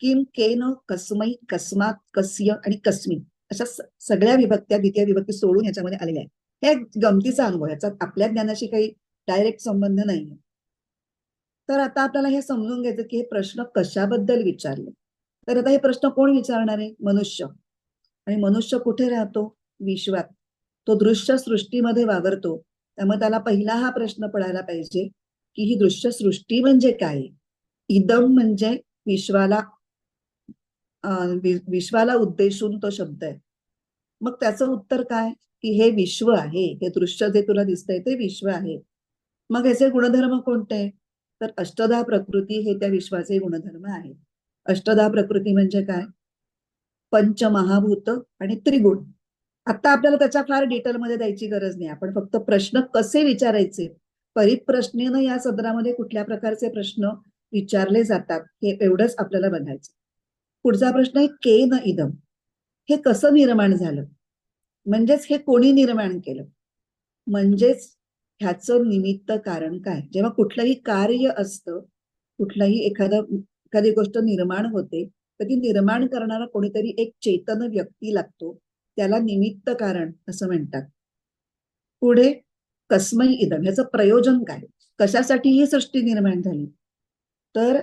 किम, केन, कस्मै, कस्मात, कस्य आणि कस्मिन अशा सगळ्या विभक्त्या द्वितीय विभक्ती सोडून याच्यामध्ये आलेल्या आहेत. हे एक गमतीचा अनुभव, याचा आपल्या ज्ञानाशी काही डायरेक्ट संबंध नाहीये. तर आता आपल्याला हे समजून घ्यायचं की हे प्रश्न कशाबद्दल विचारले. तर आता हे प्रश्न कोण विचारणार आहे? मनुष्य. आणि मनुष्य कुठे राहतो? विश्वात. तो दृश्य सृष्टीमध्ये वावरतो. त्यामुळे त्याला पहिला हा प्रश्न पडायला पाहिजे की ही दृश्य सृष्टी म्हणजे काय. इदम म्हणजे विश्वाला विश्वाला उद्देशून तो शब्द आहे. मग त्याचं उत्तर काय की हे विश्व आहे, हे दृश्य जे तुला दिसतंय ते विश्व आहे. मग याचे गुणधर्म कोणते? तर अष्टधा प्रकृती हे त्या विश्वाचे गुणधर्म आहेत. अष्टधा प्रकृती म्हणजे काय? पंचमहाभूत आणि त्रिगुण. आता आपल्याला त्याच्या फार डिटेलमध्ये द्यायची गरज नाही. आपण फक्त प्रश्न कसे विचारायचे, परिप्रश्नेनं या सदरामध्ये कुठल्या प्रकारचे प्रश्न विचारले जातात हे एवढंच आपल्याला बघायचं. पुढचा प्रश्न आहे केन इदम. हे कसं निर्माण झालं, म्हणजेच हे कोणी निर्माण केलं, म्हणजेच ह्याचं निमित्त कारण काय. जेव्हा कुठलंही कार्य असतं, कुठलाही एखादी गोष्ट निर्माण होते, तर ती निर्माण करणारा कोणीतरी एक चेतन व्यक्ती लागतो, त्याला निमित्त कारण असं म्हणतात. पुढे कस्मै इदम, ह्याचं प्रयोजन काय, कशासाठी ही सृष्टी निर्माण झाली. तर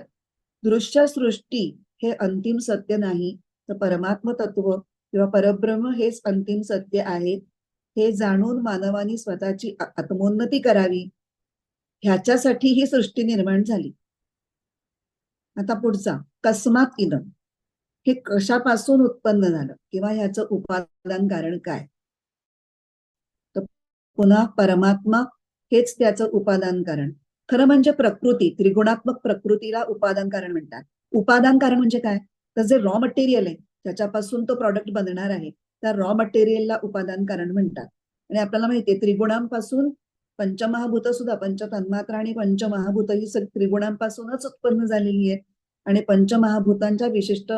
दृश्य सृष्टी हे अंतिम सत्य नाही, तर परमात्म तत्व किंवा परब्रह्म हेच अंतिम सत्य आहे, हे जाणून मानवाने स्वतःची आत्मोन्नती करावी, ह्याच्यासाठी ही सृष्टी निर्माण झाली. आता पुढचा कस्मात इदम, हे कशापासून उत्पन्न झालं किंवा ह्याचं उपादान कारण काय. तर पुन्हा परमात्मा हेच त्याचं उपादान कारण. खरं म्हणजे प्रकृती, त्रिगुणात्मक प्रकृतीला उपादान कारण म्हणतात. उपादान कारण म्हणजे काय, तर जे रॉ मटेरियल आहे त्याच्यापासून तो प्रॉडक्ट बनणार आहे, त्या रॉ मटेरियलला उपादान कारण म्हणतात. आणि आपल्याला माहितीये त्रिगुणांपासून पंचमहाभूत सुद्धा, पंचतन्मात्रा आणि पंचमहाभूत ही त्रिगुणांपासूनच उत्पन्न झालेली आहे. आणि पंचमहाभूतांच्या विशिष्ट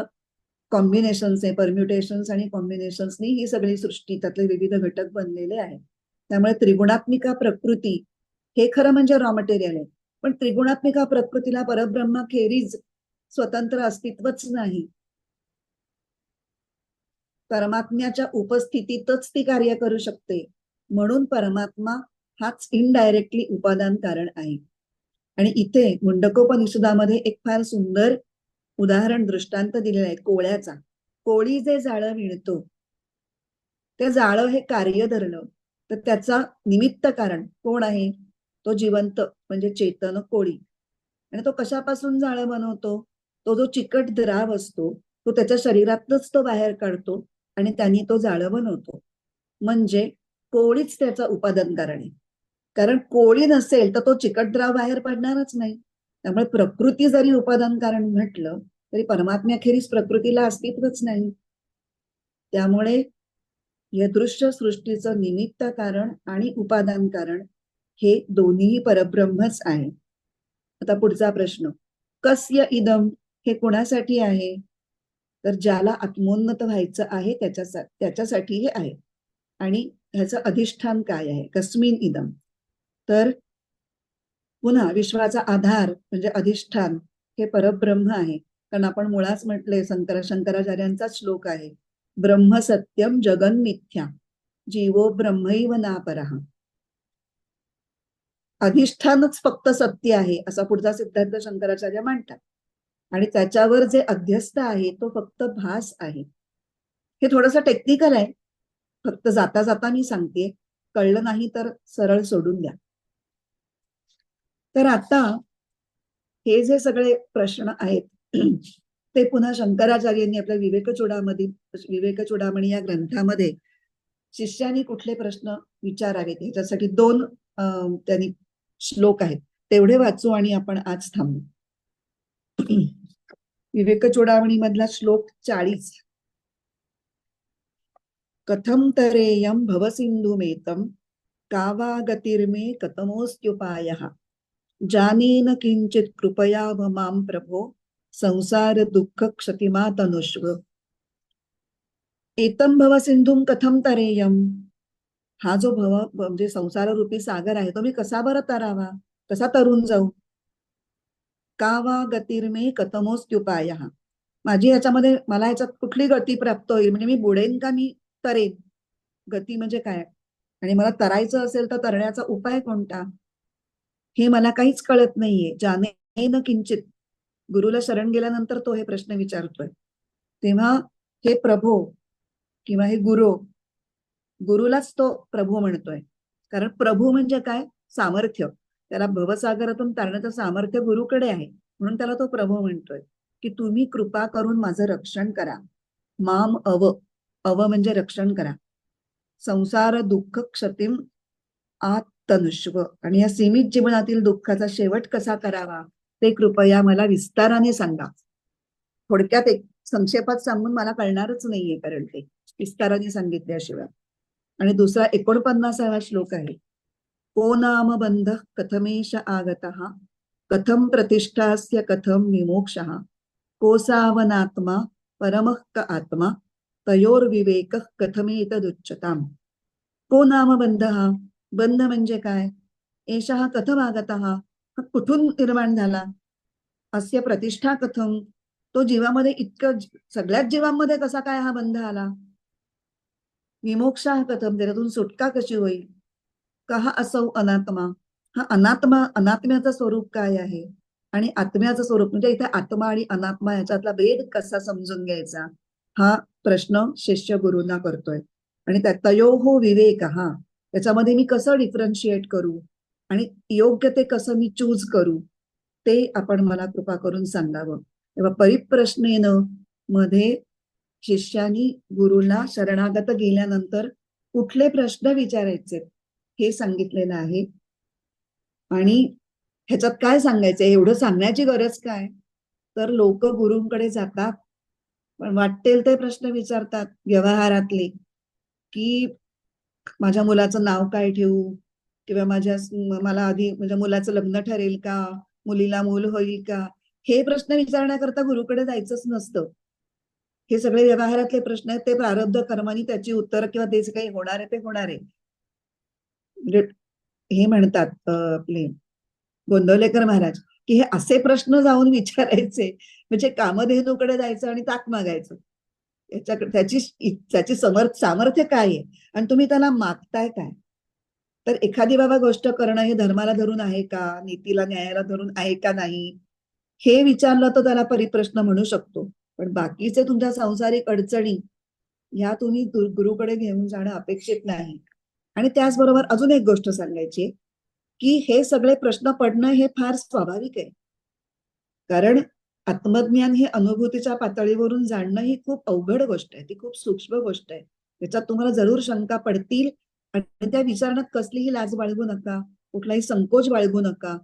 कॉम्बिनेशन्स आहे, परम्युटेशन्स आणि कॉम्बिनेशन्सनी ही सगळी सृष्टी, त्यातले विविध घटक बनलेले आहेत. त्यामुळे त्रिगुणात्मिका प्रकृती हे खरं म्हणजे रॉ मटेरियल आहे. पण त्रिगुणात्मिका प्रकृतीला परब्रह्माखेरीज स्वतंत्र अस्तित्वच नाही. परमात्म्याच्या उपस्थितीतच ती कार्य करू शकते. म्हणून परमात्मा हाच इनडायरेक्टली उपादान कारण आहे. आणि इथे मुंडकोपनिषदामध्ये एक फार सुंदर उदाहरण, दृष्टांत दिलेला आहे कोळ्याचा. कोळी जे जाळं विणतो, ते जाळं हे कार्य धरलं, तर त्याचा निमित्त कारण कोण आहे? तो जिवंत म्हणजे चेतन कोळी. आणि तो कशापासून जाळं बनवतो? तो जो चिकट द्राव असतो तो त्याच्या शरीरातच तो बाहेर काढतो आणि त्यांनी तो जाळं बनवतो. म्हणजे कोळीच त्याचा उपादान कारण आहे. कारण कोळी नसेल तर तो चिकट द्राव बाहेर पडणारच नाही. त्यामुळे प्रकृती जरी उपादान कारण म्हटलं तरी परमात्म्याखेरीज प्रकृतीला अस्तित्वच नाही. त्यामुळे या दृश्य सृष्टीचं निमित्त कारण आणि उपादान कारण हे दोन्ही परब्रह्मच आहे. आता पुढचा प्रश्न, कस्य इदम, हे कोणासाठी आहे? तर ज्याला आत्मोन्नत व्हायचं आहे त्याच्यासाठी हे आहे. आणि ह्याचं अधिष्ठान काय आहे? कस्मिन इदम. तर पुन्हा विश्वाचा आधार म्हणजे अधिष्ठान हे परब्रह्म आहे. कारण आपण मुळाच म्हटले, शंकराचार्यांचा श्लोक आहे, ब्रह्म सत्यम जगन मिथ्या जीवो ब्रह्मैव नापरः. अधिष्ठानच फक्त सत्य आहे असा पुढचा सिद्धांत शंकराचार्य मांडतात. आणि त्याच्यावर जे अध्यस्त आहे तो फक्त भास आहे. हे थोडंसं टेक्निकल आहे, फक्त जाता जाता मी सांगते, कळलं नाही तर सरळ सोडून द्या. तर आता हे जे सगळे प्रश्न आहेत ते पुन्हा शंकराचार्यांनी आपल्या विवेकचूडामणी या ग्रंथामध्ये शिष्यानी कुठले प्रश्न विचारावेत ह्याच्यासाठी 2 त्यांनी श्लोक आहेत, तेवढे वाचू आणि आपण आज थांबू. विवेकचूडामणी मधला श्लोक 40. कथं तरेयं भवसिन्धुमेतं का वा गतिर्मे कथमोऽस्त्युपायः जानेन किंचित कृपया मां प्रभो संसार दुःख क्षतिमातनुष्व एतं भवसिंधुं कथं तरेयं. हा जो म्हणजे संसाररूपी सागर आहे तो मी कसा बरं तरावा, कसा तरून जाऊ. का वा गतिर्मे कथमोऽस्त्युपायः, माझी याच्यामध्ये मला याच्यात कुठली गती प्राप्त होईल, म्हणजे मी बुडेन का मी तरेन. गती म्हणजे काय आणि मला तरायचं असेल तर तरण्याचा उपाय कोणता हे मला काहीच कळत नाहीये. जाने न किंचित, गुरुला शरण गेल्यानंतर तो हे प्रश्न विचारतोय. तेव्हा हे प्रभो किंवा हे गुरुलाच तो प्रभू म्हणतोय. कारण प्रभू म्हणजे काय, सामर्थ्य. त्याला भवसागरातून तारण्याचं सामर्थ्य गुरुकडे आहे, म्हणून त्याला तो प्रभू म्हणतोय की तुम्ही कृपा करून माझं रक्षण करा. माम अव, अव म्हणजे रक्षण करा. संसार दुःख क्षतिम आत्तनुष्व, आणि या सीमित जीवनातील दुःखाचा शेवट कसा करावा ते कृपया मला विस्ताराने सांगा. थोडक्यात एक संक्षेपात सांगून मला कळणारच नाहीये, कारण ते विस्ताराने सांगितल्याशिवाय. आणि दुसरा 49वा श्लोक आहे. को नाम बंध कथमेश आगतः कथम प्रतिष्ठास्य कथम विमोक्षः कोसावनात्मा परमः क आत्मा तयोर्विवेकः कथमेतदुच्यताम्. को नाम बंधः, बंध म्हणजे काय, एषः कथम आगतः, हा कुठून निर्माण झाला, अस्य प्रतिष्ठा कथम, तो जीवामध्ये इतकं सगळ्याच जीवांमध्ये कसा काय हा बंध आला, विमोक्षा कथम, त्याच्यातून सुटका कशी होईल, का असौ अनात्मा, हा अनात्मा, अनात्म्याचं स्वरूप काय आहे आणि आत्म्याचं स्वरूप म्हणजे इथे आत्मा आणि अनात्मा याच्यातला भेद कसा समजून घ्यायचा, हा प्रश्न शिष्य गुरुंना करतोय. आणि त्या तयोहो विवेक, हा त्याच्यामध्ये मी कसं डिफरन्शिएट करू आणि योग्य ते कसं मी चूज करू ते आपण मला कृपा करून सांगावं. तेव्हा परिप्रश्नेनं मध्ये शिष्यानी गुरुला शरणागत गेल्यानंतर कुठले प्रश्न विचारायचे हे सांगितलेलं आहे. आणि ह्याच्यात काय सांगायचंय, एवढं सांगण्याची गरज काय, तर लोक गुरुंकडे जातात पण वाटेल ते प्रश्न विचारतात व्यवहारातले, की माझ्या मुलाचं नाव काय ठेवू, किंवा मला आधी म्हणजे मुलाचं लग्न ठरेल का, मुलीला मूल होईल का, हे प्रश्न विचारण्याकरता गुरुकडे जायचंच नसतं. हे सगळे व्यवहारातले प्रश्न आहेत, ते प्रारब्ध कर्मानी त्याची उत्तर किंवा ते जे काही होणार आहे ते होणार आहे. म्हणजे हे म्हणतात आपले गोंदवलेकर महाराज, की हे असे प्रश्न जाऊन विचारायचे म्हणजे कामधेनूकडे जायचं आणि ताक मागायचं. याच्याकडे त्याची सामर्थ्य काय आहे आणि तुम्ही त्याला मागताय काय. तर एखादी बाबा गोष्ट करणं हे धर्माला धरून आहे का, नीतीला न्यायाला धरून आहे का नाही, हे विचारलं तर त्याला परिप्रश्न म्हणू शकतो. पण बाकीचे तुमच्या सांसारिक अडचणी ह्या तुम्ही गुरुकडे घेऊन जाणं अपेक्षित नाही. आणि त्याचबरोबर अजून एक गोष्ट सांगायची, की हे सगळे प्रश्न पडणं हे फार स्वाभाविक आहे. कारण आत्मज्ञान हे अनुभूतीच्या पातळीवरून जाणणं ही खूप अवघड गोष्ट आहे, ती खूप सूक्ष्म गोष्ट आहे. त्याच्यात तुम्हाला जरूर शंका पडतील आणि त्या विचारण्यात कसलीही लाज बाळगू नका, कुठलाही संकोच बाळगू नका.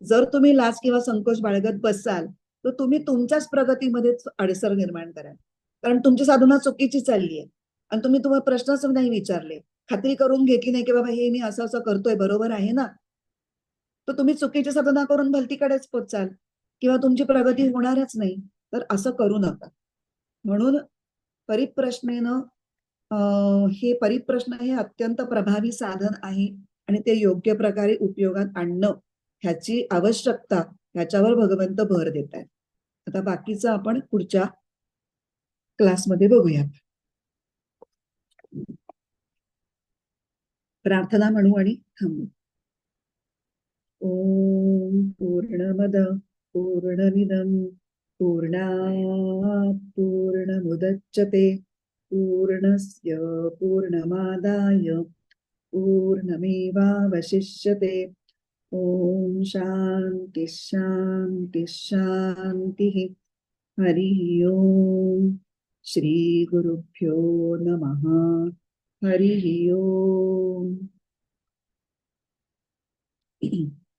जर तुम्ही लाज किंवा संकोच बाळगत बसाल तर तुम्ही तुमच्याच प्रगतीमध्येच अडसर निर्माण कराल. कारण तुमची साधना चुकीची चालली आहे आणि तुम्हाला प्रश्नच नाही विचारले, खात्री करून घेतली नाही की बाबा हे मी असं असं करतोय बरोबर आहे ना, तर तुम्ही चुकीची साधना करून भलतीकडेच पोचाल किंवा तुमची प्रगती होणारच नाही. तर असं करू नका. म्हणून परिप्रश्नेनं हे परिप्रश्न हे अत्यंत प्रभावी साधन आहे आणि ते योग्य प्रकारे उपयोगात आणणं ह्याची आवश्यकता, ह्याच्यावर भगवंत भर देत आहेत. आता बाकीचं आपण पुढच्या क्लासमध्ये बघूयात. प्रार्थना म्हणू आणि थांबू. ओम पूर्णमद पूर्णमिदं पूर्णात् पूर्णमुदच्यते पूर्णस्य पूर्णमादाय पूर्णमेवावशिष्यते. ओम शांती शांती शांती. हरि ओम. श्री गुरुभ्यो नमः. हरि ओम.